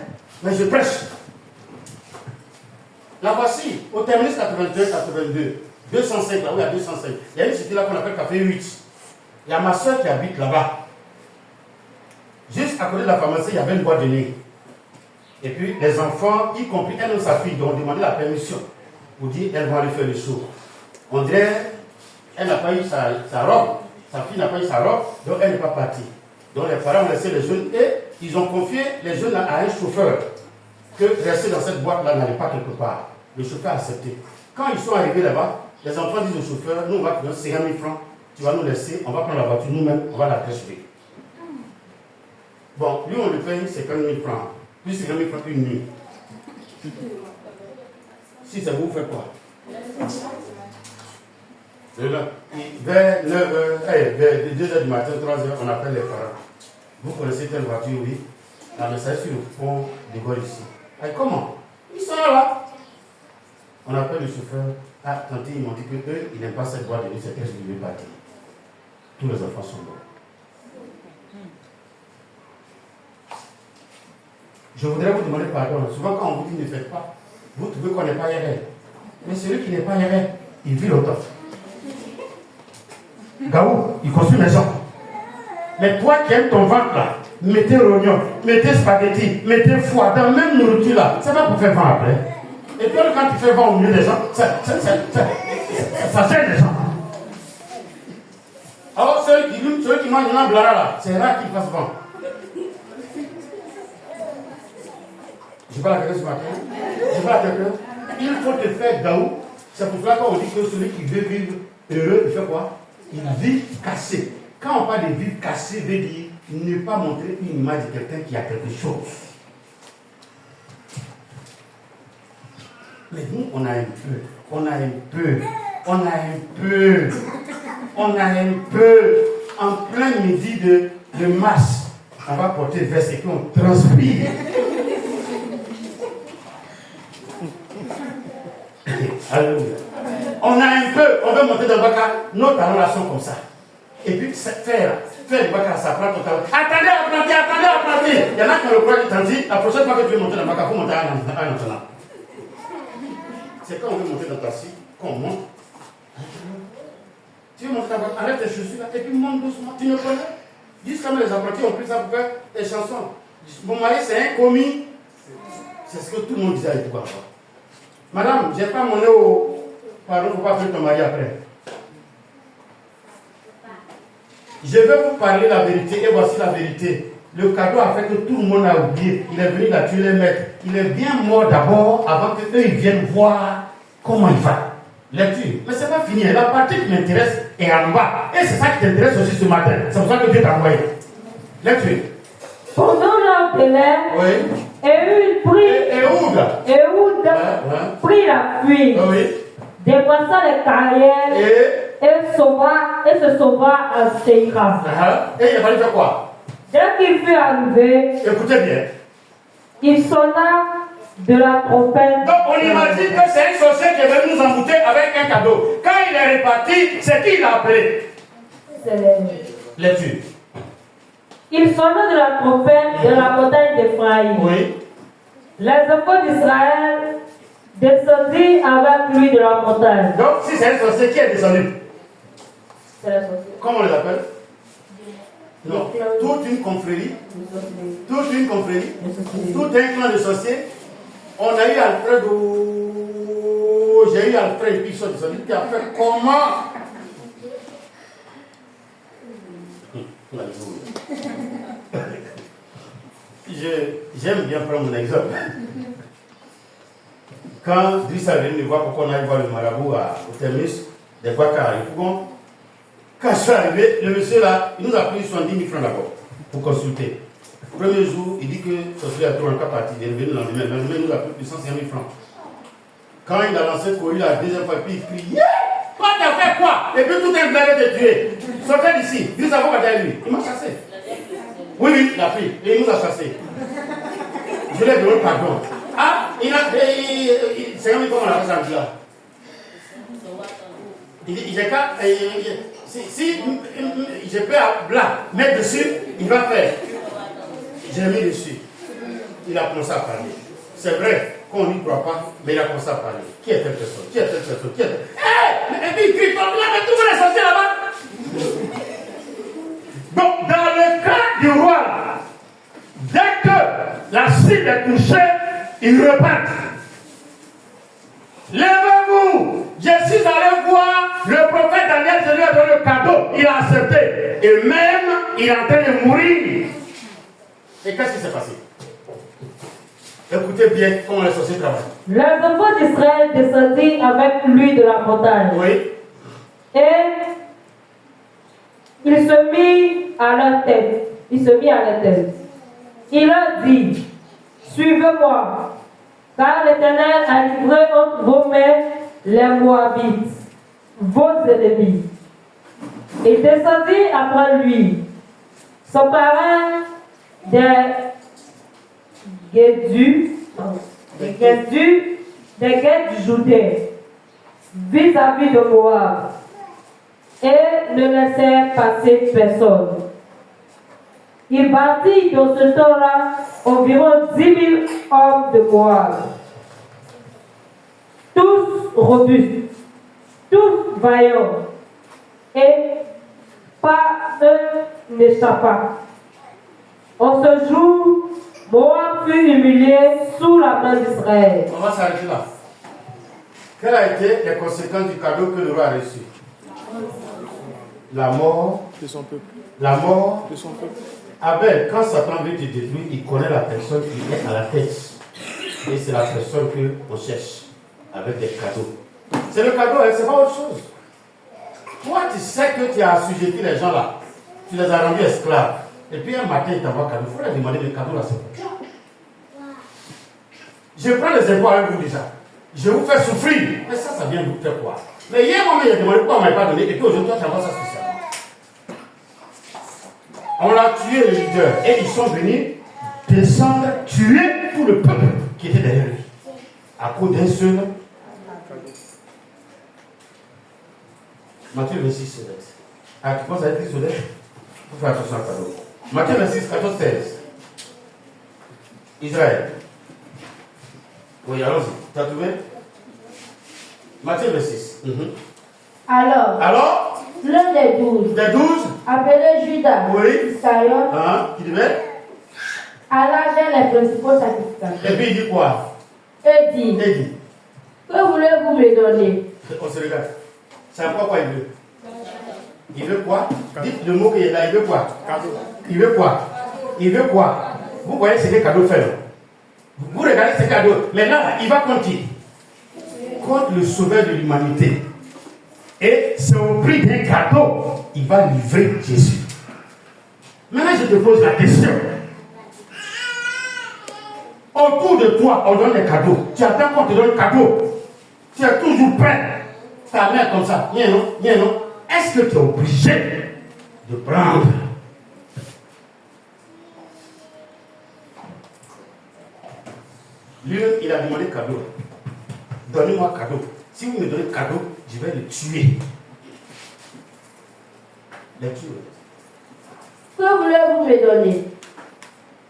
mais je prêche. La voici, au terminus 82, 205, là où il y a 205. Il y a une cité là qu'on appelle Café 8. Il y a ma soeur qui habite là-bas. Juste à côté de la pharmacie, il y avait une boîte de nuit. Et puis les enfants, y compris elle et sa fille, ont demandé la permission pour dire qu'elles vont aller faire le show. On dirait, elle n'a pas eu sa robe, sa fille n'a pas eu sa robe, donc elle n'est pas partie. Donc les parents ont laissé les jeunes et ils ont confié les jeunes à un chauffeur que rester dans cette boîte-là n'allait pas quelque part. Le chauffeur a accepté. Quand ils sont arrivés là-bas, les enfants disent au chauffeur, nous on va prendre 50 000 francs, tu vas nous laisser, on va prendre la voiture nous-mêmes, on va la réchauffer. Bon, lui on lui paye 50 000 francs. Plus 50 000 francs une nuit. Si c'est vous, faites quoi? Vers 2h du matin, 3h, on appelle les parents. Vous connaissez telle voiture, oui? La message sur le pont de Gaulle ici. Et comment? Ils sont là. On appelle le chauffeur. Ah, tantôt, ils m'ont dit que eux, ils n'aiment pas cette boîte de nuit, c'est qu'est-ce qu'ils veulent partir. Tous les enfants sont morts. Je voudrais vous demander pardon. Souvent, quand on vous dit ne faites pas, vous trouvez qu'on n'est pas IRL. Mais celui qui n'est pas IRL, il vit longtemps. Gaou, il construit une maison. Mais toi qui aimes ton ventre là, mettez rognon, mettez spaghetti, mettez foie dans la même nourriture là, c'est pas pour faire vent après. Et puis quand tu fais vent au milieu des gens, ça gêne les gens. Alors ceux qui mangent une blara là, c'est rare qu'ils fassent vent. Je parle à quelqu'un ce matin. Je parle à quelqu'un. Il faut te faire gaou. C'est pour cela qu'on dit que celui qui veut vivre heureux, il fait quoi? Il vit cassé. Quand on parle de vivre cassé, veut dire ne pas montrer une image de quelqu'un qui a quelque chose. Mais nous, on a un peu, en plein midi de mars, on va porter veste et qu'on transpire. Alléluia. On a un peu, on veut monter dans le bac, nos talons là sont comme ça. Et puis faire le bac, ça prend ton talon. Attendez, apprentis. Il y en a qui ont le courage de dire, la prochaine fois que tu veux monter dans le bac, il faut monter à un entraînement. C'est quand on veut monter dans ta scie, qu'on monte. Tu veux monter dans le bac, enlève tes chaussures là, et puis monte doucement. Tu me connais? Dis comme les apprentis ont pris ça pour faire des chansons. Mon mari, c'est un commis. C'est ce que tout le monde disait à l'époque. Madame, je n'ai pas mon nez Pardon, il ne faut pas faire ton mari après. Je vais vous parler la vérité et voici la vérité. Le cadeau a fait que tout le monde a oublié. Il est venu là tuer les maîtres. Il est bien mort d'abord avant qu'eux ils viennent voir comment il va. Lecture. Mais c'est pas fini. La partie qui m'intéresse est en bas. Et c'est ça qui t'intéresse aussi ce matin. C'est pour ça que Dieu t'a envoyé. Lecture. Pendant l'heure de l'air, Oui. Ehud prit la fuite, Oui. dépassa les carrières et se sauva à Seira. Et il a fallu faire quoi? Dès qu'il fut arrivé, Écoutez bien. il sonna de la trompette. Donc on imagine que c'est un sorcier qui est venu nous embouter avec un cadeau. Quand il est reparti, c'est qui il a appelé? Lecture. Il sonna de la trompette de la montagne d'Ephraïm. Oui. Les enfants d'Israël descendirent avec lui de la montagne. Donc si c'est un sorcier qui est descendu, C'est la sorcière. comment on les appelle? Non. Toute une confrérie. Toute une confrérie. Tout un clan de sorciers. On a eu Alfred. J'ai eu Alfred et puis ils sont descendus. Qui a fait comment? J'aime bien prendre mon exemple. Quand Driss est venu me voir pour qu'on aille voir le marabout au Thermus, des fois qu'à Yopougon, quand je suis arrivé, le monsieur là, il nous a pris 70 000 francs d'abord pour consulter. Le premier jour, il dit que ce a tout encore parti. Il est revenu le lendemain. Le lendemain, il nous a pris 105 000 francs. Quand il a lancé le courrier la deuxième fois, puis il crie, toi t'as fait quoi? Et puis tout un blague de tuer. Sortez d'ici. Dis ça, va à lui. Il m'a chassé. Oui, il a pris. Et il nous a chassé. Je lui ai demandé pardon. Ah, il a. C'est comme on a fait ça là. Il dit, j'ai qu'à. Si je peux mettre dessus, il va faire. J'ai mis dessus. Il a commencé à parler. C'est vrai qu'on n'y croit pas, mais il a commencé à parler. Qui est telle personne? Qui est telle personne? Qui est telle... Et puis il crie comme là, mais tout le monde est sorti là-bas. Donc, dans le cas du roi, dès que la cible est touchée, il repart. Lèvez-vous! Je suis allé voir le prophète Daniel, je lui ai donné le cadeau, il a accepté. Et même, il est en train de mourir. Et qu'est-ce qui s'est passé? Écoutez bien comment les sorciers travaillent. Les enfants d'Israël descendirent avec lui de la montagne. Oui. Et il se mit à leur tête. Il leur dit, suivez-moi, car l'Éternel a livré entre vos mains les Moabites, vos ennemis. Il descendit après lui. Son parrain des Guettes du Judée, vis-à-vis de Moab, et ne laissait passer personne. Il bâtit dans ce temps-là environ 10 000 hommes de Moab, tous robustes, tous vaillants, et pas un n'échappa. En ce jour, Moab fut humilié sous la main d'Israël. On va s'arrêter là. Quelles ont été les conséquences du cadeau que le roi a reçu? La mort de son peuple. La mort de son peuple. Abel, quand Satan veut te détruire, il connaît la personne qui est à la tête. Et c'est la personne qu'on cherche avec des cadeaux. C'est le cadeau, hein, c'est pas autre chose. Toi, tu sais que tu as assujetti les gens là. Tu les as rendus esclaves. Et puis un matin, il t'envoie un cadeau. Il faut leur demander le cadeau là, c'est pour toi. Je prends les impôts avec vous déjà. Je vous fais souffrir. Mais ça vient vous faire quoi? Mais hier, moi, il a demandé pourquoi on ne m'a pas donné. Et puis aujourd'hui, toi, tu envoies ça spécialement. On a tué le leader. Et ils sont venus descendre, tuer tout le peuple qui était derrière lui. À cause d'un seul. Matthieu 26, Sodette. Ah, tu penses à être Sodette? Il faut faire attention à cadeau. Matthieu 26, 14, 16. Israël. Oui, allons-y. Tu as trouvé? Matthieu 26. Alors, l'un des 12, appelé Judas, Iscariote, qui devait alla vers les principaux sacrificateurs. Et puis il dit quoi? Et dit, que voulez-vous me donner? On se regarde. C'est encore quoi il veut? Il veut quoi? Dites le mot qu'il est là, il veut quoi? Cadeau. Il veut quoi? Il veut quoi? Vous voyez ce que cadeau fait là? Vous regardez ce cadeau. Maintenant, il va contre qui? Contre le sauveur de l'humanité. Et c'est au prix d'un cadeau, il va livrer Jésus. Maintenant, je te pose la question. Autour de toi, on donne des cadeaux. Tu attends qu'on te donne un cadeau. Tu es toujours prêt. Ta main comme ça. Bien non, bien non. Est-ce que tu es obligé de prendre? Lui, il a demandé cadeau. Donnez-moi cadeau. Si vous me donnez cadeau, je vais le tuer. Le tuer. Que voulez-vous me donner?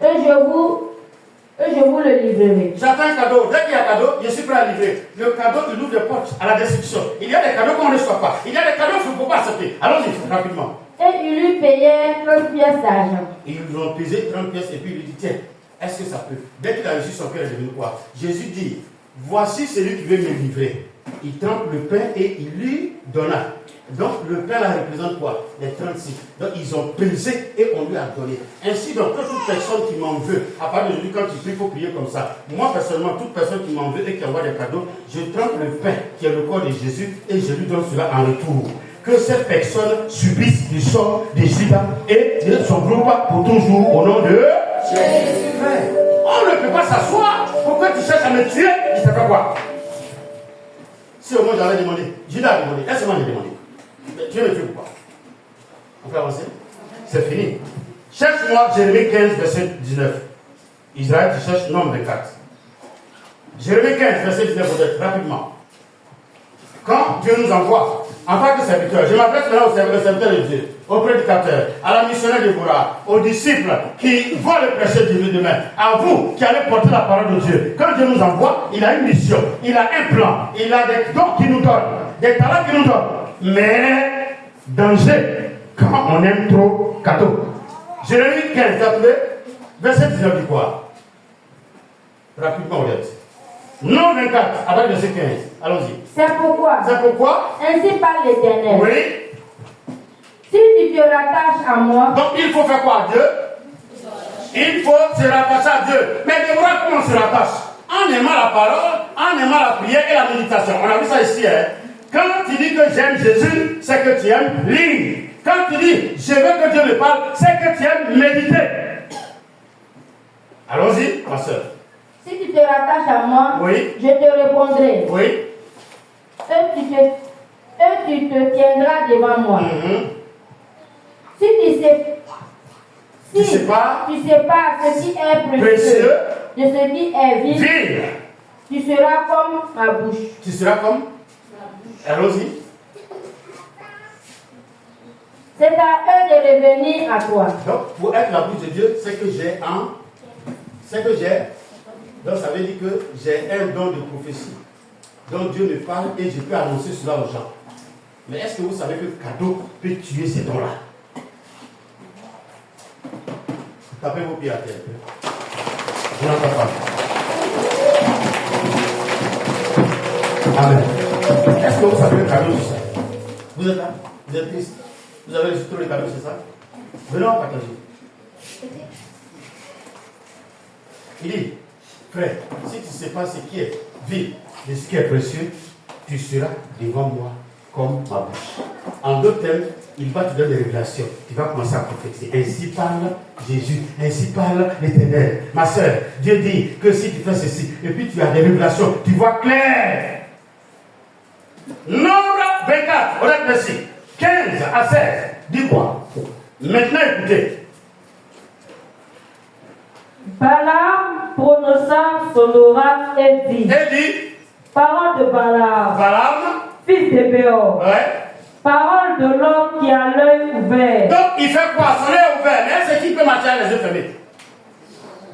Et je vous le livrerai. J'attends un cadeau. Dès qu'il y a un cadeau, je suis prêt à livrer. Le cadeau, il ouvre des portes à la destruction. Il y a des cadeaux qu'on ne reçoit pas. Il y a des cadeaux qu'il ne faut pas accepter. Allons-y, rapidement. Et il lui payait 30 pièces d'argent. Ils lui ont pesé 30 pièces et puis il lui dit, tiens, est-ce que ça peut? Dès qu'il a reçu son cœur est devenu quoi? Jésus dit, voici celui qui veut me livrer. Il trempe le pain et il lui donna. Donc le pain là représente quoi? Les 36. Donc ils ont pesé et on lui a donné. Ainsi donc toute personne qui m'en veut, à part de lui quand il prie, il faut prier comme ça. Moi personnellement, toute personne qui m'en veut et qui envoie des cadeaux, je trempe le pain qui est le corps de Jésus et je lui donne cela en retour. Que cette personne subisse le sort de Judas et de son groupe pour toujours au nom de Jésus. On ne peut pas s'asseoir. Pourquoi tu cherches à me tuer? Je ne sais pas quoi. Si au moins j'avais demandé, Judas a demandé, est-ce que moi j'ai demandé? Tu veux me tuer ou pas? On peut avancer? C'est fini. Cherche-moi Jérémie 15, verset 19. Israël, tu cherches nombre 24. Jérémie 15, verset 19, peut-être, rapidement. Quand Dieu nous envoie, en tant que serviteur, je m'adresse maintenant au serviteur de Dieu, au prédicateur, à la missionnaire de Boura, aux disciples qui vont le prêcher demain, à vous qui allez porter la parole de Dieu. Quand Dieu nous envoie, il a une mission, il a un plan, il a des dons qu'il nous donne, des talents qu'il nous donne. Mais, danger, quand on aime trop cadeau. Jérémie 15, t'as trouvé? Verset 19 dit quoi? Rapidement, on regarde. Non 24, avec verset 15. Allons-y. C'est pourquoi. Ainsi parle l'Éternel. Oui. Si tu te rattaches à moi. Donc il faut faire quoi à Dieu? Il faut se rattacher à Dieu. Mais Déborah, comment on se rattache? En aimant la parole, en aimant la prière et la méditation. On a vu ça ici, hein? Quand tu dis que j'aime Jésus, c'est que tu aimes lire. Quand tu dis je veux que Dieu me parle, c'est que tu aimes méditer. Allons-y, ma soeur. Si tu te rattaches à moi, oui. Je te répondrai. Oui. Et tu te tiendras devant moi. Si tu sais pas ce qui est précieux, de ce qui est vil, tu seras comme ma bouche. Tu seras comme? Allons-y. C'est à eux de revenir à toi. Donc, pour être la bouche de Dieu, c'est que j'ai donc ça veut dire que j'ai un don de prophétie. Donc Dieu me parle et je peux annoncer cela aux gens. Mais est-ce que vous savez que le cadeau peut tuer ces dons-là? Tapez vos pieds à terre. Je n'entends pas. Amen. Est-ce que vous savez le cadeau, c'est ça? Vous êtes là? Vous êtes triste? Vous avez reçu tous les cadeaux, c'est ça? Venons partager. Il dit, frère, si tu ne sais pas ce qui est vil et ce qui est précieux, tu seras devant moi comme ma bouche. En d'autres termes, il va te donner des révélations. Tu vas commencer à prophétiser. Ainsi parle Jésus, ainsi parle l'Éternel. Ma soeur, Dieu dit que si tu fais ceci, et puis tu as des révélations, tu vois clair. Nombre 24, honnête merci. 15 à 16, dis quoi? Maintenant écoutez. Balaam prononça son oracle et dit. Parole de Balaam, fils de Béor. Ouais. Parole de l'homme qui a l'œil ouvert. Donc il fait quoi? Son œil ouvert. Mais est-ce qu'il peut marcher avec les yeux fermés?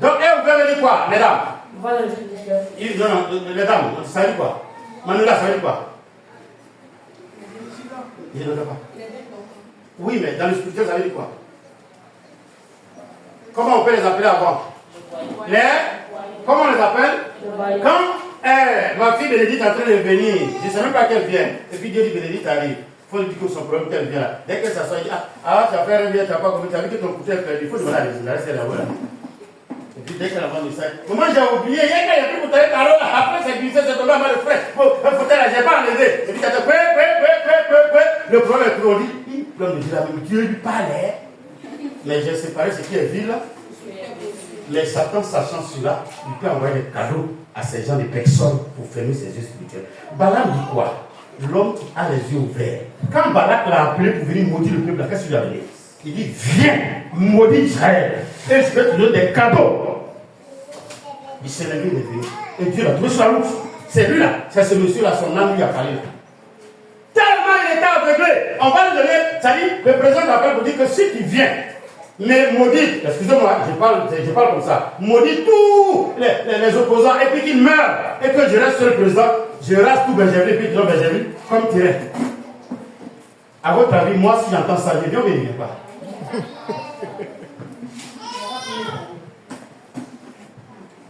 Donc œil ouvert veut dire quoi, mesdames? Non, les dames, ça veut dire quoi? Manoula, ça veut dire quoi? Il ne pas. Oui, mais dans le spirituel, ça veut dire quoi? Comment on peut les appeler avant? Comment on les appelle? Quand ma fille Bénédicte est en train de venir. Je ne sais même pas qu'elle vient. Et puis Dieu dit Bénédicte arrive. Il faut lui dire que son problème qu'elle vient là. Dès qu'elle s'assoit, il dit tu as fait un bien, tu n'as pas compris, tu as vu que ton couteau est perdu. Il faut demander à la rester là-bas. Et puis dès qu'elle avance le sac, comment j'ai oublié, il y a plus pour tailler Carole, après c'est glissé, c'est tombé à mal de frais. Le fauteuil là, j'ai pas enlevé. Et puis tu as dit, le problème est trop dit. L'homme de Dieu là, mais Dieu lui parlait. Mais j'ai séparé ce qui est vil là. Mais Satan, sachant cela, il peut envoyer des cadeaux à ces gens, des personnes pour fermer ses yeux spirituels. Balaam dit quoi? L'homme qui a les yeux ouverts. Quand Balak l'a appelé pour venir maudire le peuple, qu'est-ce qu'il a dit? Il dit, viens, maudis Israël, et je vais te donner des cadeaux. Il s'est levé, il est venu. Et Dieu l'a trouvé sur la route. C'est lui là, c'est ce monsieur-là, son âme lui a parlé là. Tellement il était aveuglé. On va lui donner, ça dit, le président t'appelle pour dire que si tu viens, mais maudit, excusez-moi, je parle comme ça, maudit tous les opposants et puis qu'ils meurent, et que je reste seul président, je reste tout Benjamin, et puis tout Benjamin, comme Thierry. À votre avis, moi, si j'entends ça, je viens ou je ne viens pas?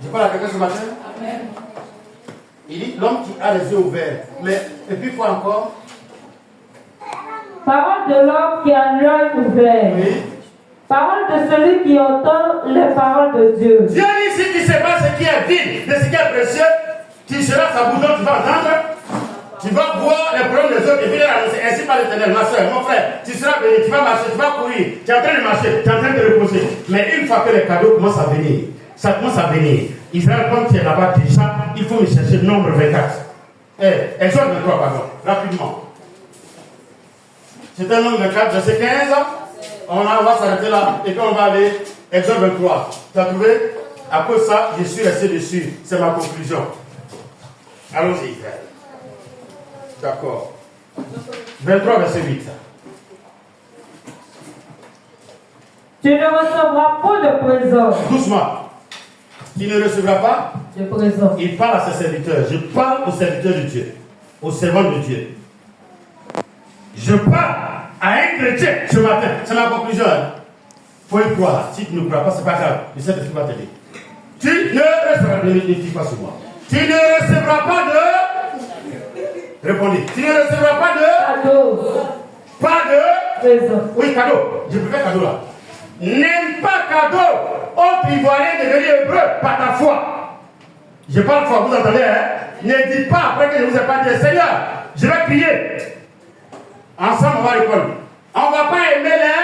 Je parle à quelqu'un ce matin? Amen. Il dit, l'homme qui a les yeux ouverts, mais, et puis quoi encore? Parole de l'homme qui a l'œil ouvert. Oui. Parole de celui qui entend les paroles de Dieu. Dieu dit, si tu ne sais pas ce qui est vide, de ce qui est précieux, tu seras sa bouche, tu vas entendre, tu vas voir les problèmes des autres, et puis les annoncer. Ainsi par l'Éternel, ma soeur, mon frère, tu seras béni, tu vas marcher, tu vas courir, tu es en train de marcher, tu es en train de reposer. Mais une fois que les cadeaux commencent à venir, ça commence à venir. Israël, comme tu es là-bas déjà, il faut me chercher le nombre 24. Exode 23, pardon, rapidement. C'est un nombre 24, verset 15. On va s'arrêter là, et puis on va aller, Exode 23. Tu as trouvé? À cause de ça, je suis resté dessus. C'est ma conclusion. Allons-y, Israël. D'accord. 23, verset 8. Tu ne recevras pas de présent. Doucement. Tu ne recevras pas de présent. Il parle à ses serviteurs. Je parle aux serviteurs de Dieu, aux servants de Dieu. Je parle à un chrétien ce matin. C'est ma conclusion. Il faut y croire. Si tu ne crois pas, ce n'est pas grave. Je sais ce qui va t'aider. Tu ne recevras pas de... Ne dis pas sur moi. Tu ne recevras pas de... Répondez. Tu ne recevras pas de... Cadeau. Pas de... Présent. Oui, cadeau. Je préfère cadeau là. N'aime pas cadeau. Autre ivoirien devenir hébreu par ta foi. Je parle fort, vous entendez, hein? Ne dites pas après que je ne vous ai pas dit, Seigneur, je vais crier. Ensemble, on va répondre. On ne va pas aimer les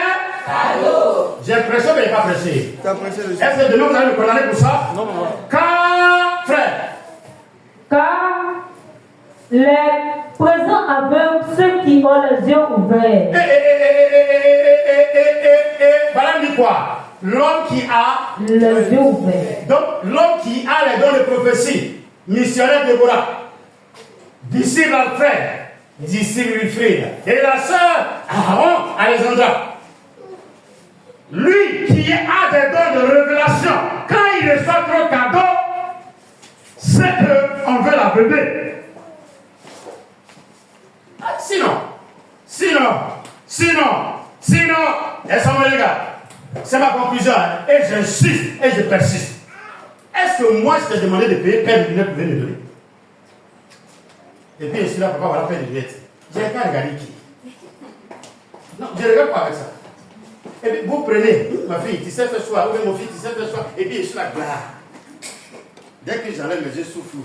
cadeaux. J'ai prêché, mais je n'ai pas prêché. Est-ce que demain vous allez me condamner pour ça? Non, non. Car, frère. Car les présents aveugles, ceux qui ont les yeux ouverts. Voilà dit quoi? L'homme qui a les yeux ouverts. Donc, l'homme qui a les dons de prophétie, missionnaire Déborah, disciple Alfred, disciple Wilfrid, et la sœur Aaron Alexandra. Lui qui a des dons de révélation, quand il reçoit trop cadeau, c'est qu'on veut la bébé. Sinon, elles sont les gars. C'est ma conclusion, hein? Et j'insiste et je persiste. Est-ce que moi je t'ai demandé de payer paire de lunettes pour venir me donner? Et puis ici là, papa, voilà paire de lunettes. J'ai qu'à regarder qui? Non, je ne regarde pas avec ça. Et puis vous prenez, ma fille, tu sais faire soir, ou bien mon fils, tu sais faire soir, et puis je suis là, dès que j'enlève mes yeux souffle.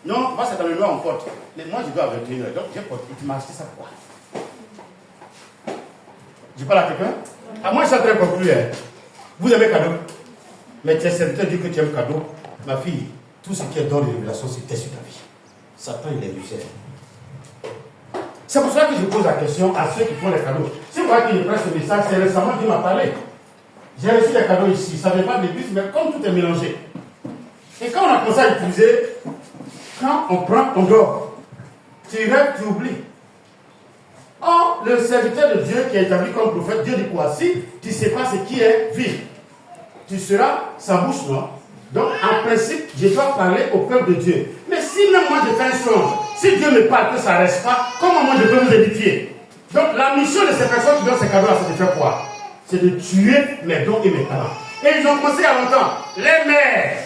Non, moi c'est dans le noir en porte. Mais moi je dois avoir 21 heures, donc j'ai porté. Tu m'as acheté ça quoi? Je parle à quelqu'un? À moi je suis en train de conclure. Vous aimez cadeau? Mais tes serviteurs disent que tu aimes cadeau. Ma fille, tout ce qui est dans les révélations, c'est sur ta vie. Satan, il est légère. C'est pour cela que je pose la question à ceux qui font les cadeaux. Si vous voyez que je presse ce message, c'est récemment qu'il m'a parlé. J'ai reçu des cadeaux ici, ça ne vient pas de l'église, mais comme tout est mélangé. Et quand on a commencé à utiliser, quand on prend, on dort. Tu rêves, tu oublies. Or, le serviteur de Dieu qui est établi comme prophète, Dieu dit quoi? Si tu ne sais pas ce qui est vide, tu seras sa bouche noire. Donc, en principe, je dois parler au peuple de Dieu. Mais si même moi je fais un songe, si Dieu me parle que ça ne reste pas, comment moi je peux vous édifier? Donc, la mission de ces personnes qui donnent ces cadeaux-là, c'est de faire quoi? C'est de tuer mes dons et mes talents. Et ils ont commencé il y a longtemps. Les mères,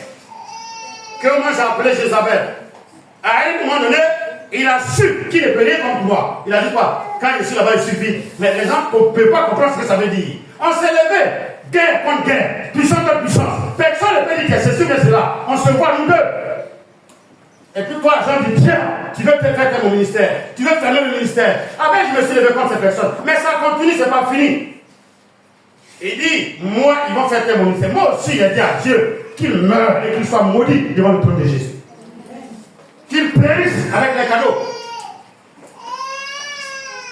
que moi j'ai appelé Jézabel, il a su qu'il ne peut rien contre moi. Il a dit quoi? Quand je suis là-bas, il suffit. Mais les gens ne peuvent pas comprendre ce que ça veut dire. On s'est levé, guerre contre guerre, puissance contre puissance. Personne ne peut dire que c'est sûr que c'est là. On se voit nous deux. Et puis toi, Jean dit, tiens, tu veux te faire mon ministère, tu veux fermer le ministère. Après, je me suis levé contre ces personnes. Mais ça continue, c'est pas fini. Il dit, moi, ils vont faire mon ministère. Moi aussi, j'ai dit à Dieu qu'il meure et qu'il soit maudit devant le trône de Jésus. Qu'il périsse avec les cadeaux.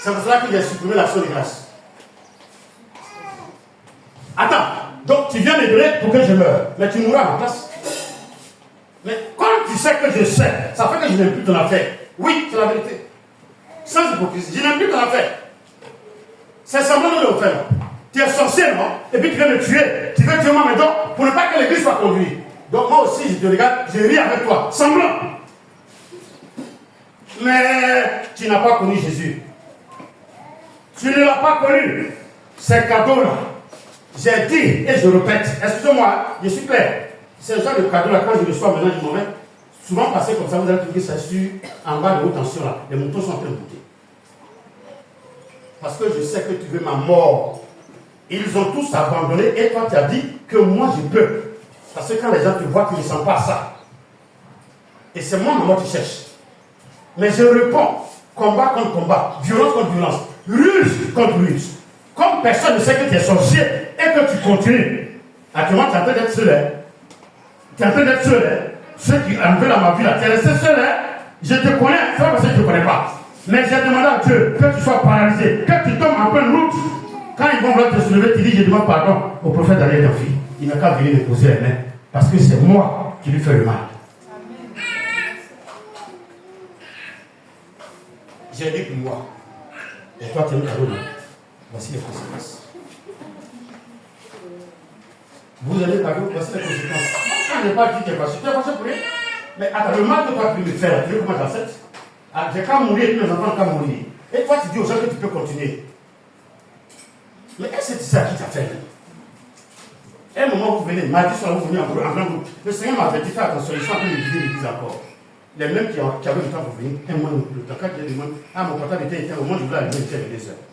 C'est pour cela qu'il a supprimé l'action de grâce. Attends, donc tu viens me donner pour que je meure, mais tu mourras à ma place. Mais quand tu sais que je sais, ça fait que je n'aime plus ton affaire. Oui, c'est la vérité. Sans hypocrisie, je n'aime plus ton affaire. C'est semblant de le faire. Tu es sorcier, non? Et puis tu veux me tuer. Tu veux tuer moi maintenant pour ne pas que l'église soit conduite. Donc moi aussi, je te regarde, je ris avec toi. Semblant. Mais tu n'as pas connu Jésus. Tu ne l'as pas connu. Ces cadeaux-là, j'ai dit et je répète, excusez-moi, je suis clair. Ces genre de cadeaux-là, quand je reçois maintenant du moment, souvent passé comme ça, vous allez trouver ça sur en bas de haute tension là. Les moutons sont en train de bouger. Parce que je sais que tu veux ma mort. Ils ont tous abandonné et toi tu as dit que moi je peux. Parce que quand les gens te voient, tu ne sens pas ça. Et c'est moi maman qui cherche. Mais je réponds, combat contre combat, violence contre violence, ruse contre ruse. Comme personne ne sait que tu es sorcier et que tu continues. Actuellement, tu es en train d'être seul. Tu es en train d'être seul. Ceux qui enlèvent ma vie là, tu es resté seul. Je te connais, c'est pas parce que je ne te connais pas. Mais j'ai demandé à Dieu que tu sois paralysé, que tu tombes en pleine route. Quand ils vont vouloir te soulever, tu dis, je demande pardon au prophète d'aller ta fille. Il n'a qu'à venir me poser les mains. Parce que c'est moi qui lui fais le mal. J'ai dit pour moi. Et toi, tu es un cadeau. Voici les conséquences. Vous avez cadeau, voici les conséquences. Je n'ai pas dit que tu es fâché. Tu es fâché pour rien. Mais attends, le mal que toi tu peux me faire, tu veux comment j'accepte? J'ai qu'à mourir et tous mes enfants n'ont qu'à mourir. Et toi, tu dis aux gens que tu peux continuer. Mais est-ce que c'est ça qui t'a fait? À un moment, vous venez, mardi soir, vous venez en grand groupe. Le Seigneur m'avait dit, fais attention, ils sont en train de vider l'église encore. Les mêmes qui avaient le temps pour venir, un mois, le temps, quand il y a des mois, mon portable était éteint, au moment où je voulais allumer, il était 2 heures.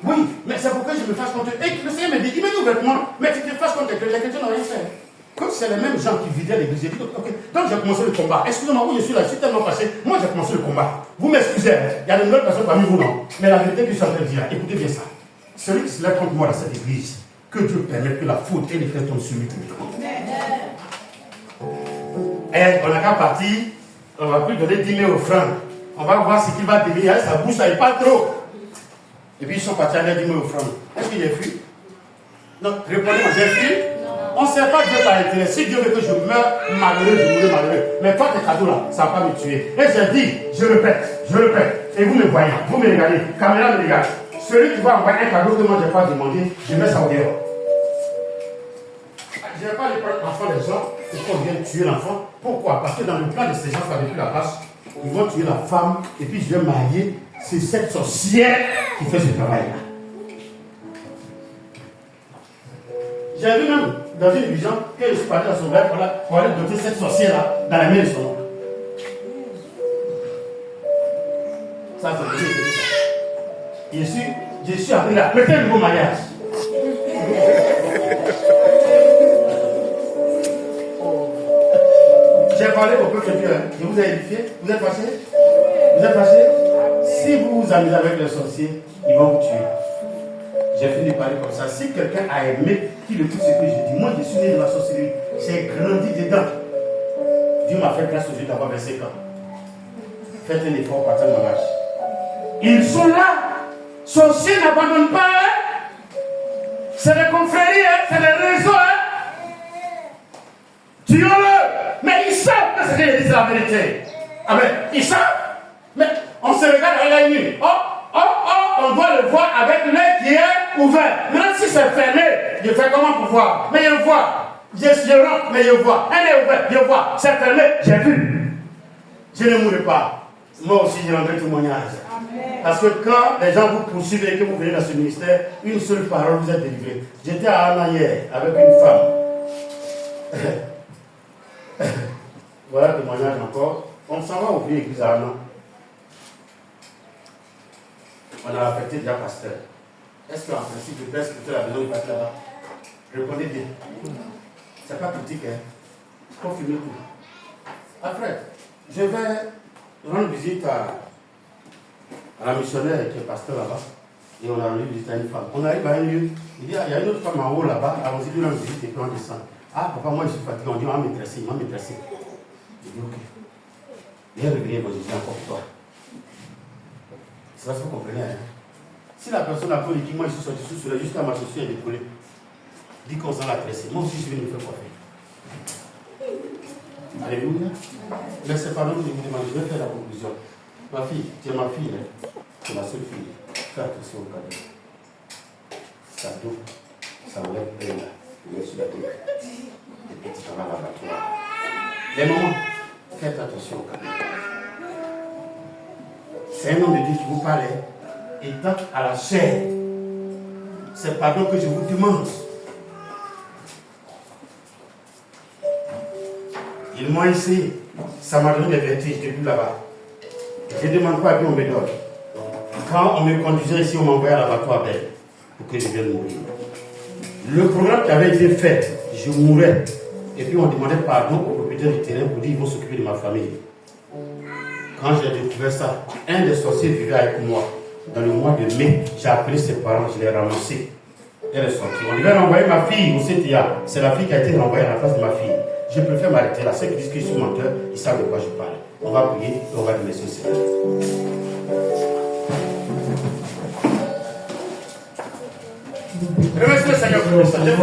Oui, mais c'est pour que je me fasse contre eux. Et le Seigneur me dit, il me dit ouvertement, mais tu te fasses contre eux, les chrétiens n'ont rien fait. Comme c'est les mêmes gens qui vidaient l'église, j'ai dit, ok, donc j'ai commencé le combat. Excusez-moi, où je suis là, je suis tellement passé. Moi, j'ai commencé le combat. Vous m'excusez, il y a de nouvelles personnes parmi vous, non? Mais la vérité que je suis en train de dire, écoutez bien ça. Celui qui se lève contre moi dans cette église, que Dieu permette que la faute et les faits tombent sur lui. Et on n'a qu'à partir, on va plus donner 10 000 offrandes. On va voir ce qu'il va devenir. Sa bouche, ça n'est pas trop. Et puis ils sont partis à aller 10 000 offrandes. Est-ce qu'il est fui? Donc, répondez-moi, j'ai fui? On ne sait pas Dieu par intérêt. Si Dieu veut que je meure malheureux, je mourrai malheureux. Mais toi, tes cadeaux là, ça ne va pas me tuer. Et j'ai dit, je répète. Et vous me voyez, vous me regardez, caméra me regarde. Celui qui va envoyer un cadeau que moi je n'ai pas demandé, je mets ça au dehors. Je n'ai pas les enfants des gens, il faut bien tuer l'enfant. Pourquoi? Parce que dans le plan de ces gens, ça depuis la base, ils vont tuer la femme, et puis je vais marier. C'est cette sorcière qui fait ce travail-là. J'ai vu même dans une vision que je suis parti dans son verre pour aller doter cette sorcière-là dans la main de son oncle. Ça, c'est le but. Je suis appelé là. Mettez un nouveau mariage. J'ai parlé au peuple de Dieu. Je vous ai édifié. Vous êtes fâchés? Vous êtes fâchés? Si vous vous amusez avec les sorciers, ils vont vous tuer. J'ai fini de parler comme ça. Si quelqu'un a aimé qu'il écoute ce que je dis, moi je suis né de la sorcellerie. J'ai grandi dedans. Dieu m'a fait grâce aujourd'hui d'avoir 25 ans. Faites un effort, partez mon âge. Ils sont là. Sorciers n'abandonnent pas. C'est les confréries, c'est les réseaux. Tuons-le. Mais ils savent que c'est qu'ils disent la vérité. Amen. Ils savent. Mais on se regarde à la nuit. On doit le voir avec l'œil qui est ouvert. Même si c'est fermé, je fais comment pour voir? Mais je vois. Je rentre, mais je vois. Un est ouvert, je vois. C'est fermé, j'ai vu. Je ne mourrai pas. Moi aussi, je rendrai témoignage. Parce que quand les gens vous poursuivent et que vous venez dans ce ministère, une seule parole vous êtes délivré. J'étais à Anna hier avec une femme. Voilà le témoignage encore. On s'en va ouvrir l'église à Anna. On a affecté déjà pasteur. Est-ce qu'en principe, le père spirituel a besoin de passer là-bas? Répondez bien. C'est pas critique, hein. Confirmez tout. Après, je vais rendre visite à la missionnaire qui est pasteur là-bas. Et on a rendu visite à une femme. On arrive à un lieu. Il dit, il y a une autre femme en haut là-bas. Allons-y, lui rendre visite et puis on descend. Ah, papa, moi je suis fatigué. On dit, on va m'intéresser, il va m'intéresser. Il dit, ok. Viens revenir, moi je dis encore pour toi. C'est parce que vous comprenez, hein. Si la personne a pris, dit, moi je suis sorti sous soleil, jusqu'à ma chaussure est décollée. Dit qu'on s'en l'a tressé. Moi aussi je vais me faire coiffer. Alléluia. Mais c'est pas nous qui vous demandez, je vais faire la conclusion. Ma fille, tu es ma fille, hein. C'est ma seule fille. Fais attention au cadeau. Cadeau, ça enlève peine. Il est sur la tête. Et puis tu t'en vas à l'abattoir. Les mamans, faites attention au cadeau. C'est un homme de Dieu qui vous parle. Étant à la chair. C'est pardon que je vous demande. Ils m'ont essayé. Ça m'a donné des vertiges depuis là-bas. Je ne demande pas à qui on me donne. Quand on me conduisait ici, on m'envoyait à l'abattoir pour que je vienne mourir. Le programme qui avait été fait, je mourais. Et puis on demandait pardon au propriétaire du terrain pour dire qu'ils vont s'occuper de ma famille. Quand j'ai découvert ça, un des sorciers vivait avec moi. Dans le mois de mai, j'ai appelé ses parents, je l'ai ramassé. Elle est sortie. On devait renvoyer ma fille au CTA. C'est la fille qui a été renvoyée à la place de ma fille. Je préfère m'arrêter là. Ceux qui disent que je suis menteur, ils savent de quoi je parle. On va prier et on va dire merci au Seigneur. Remercie le Seigneur pour le Seigneur.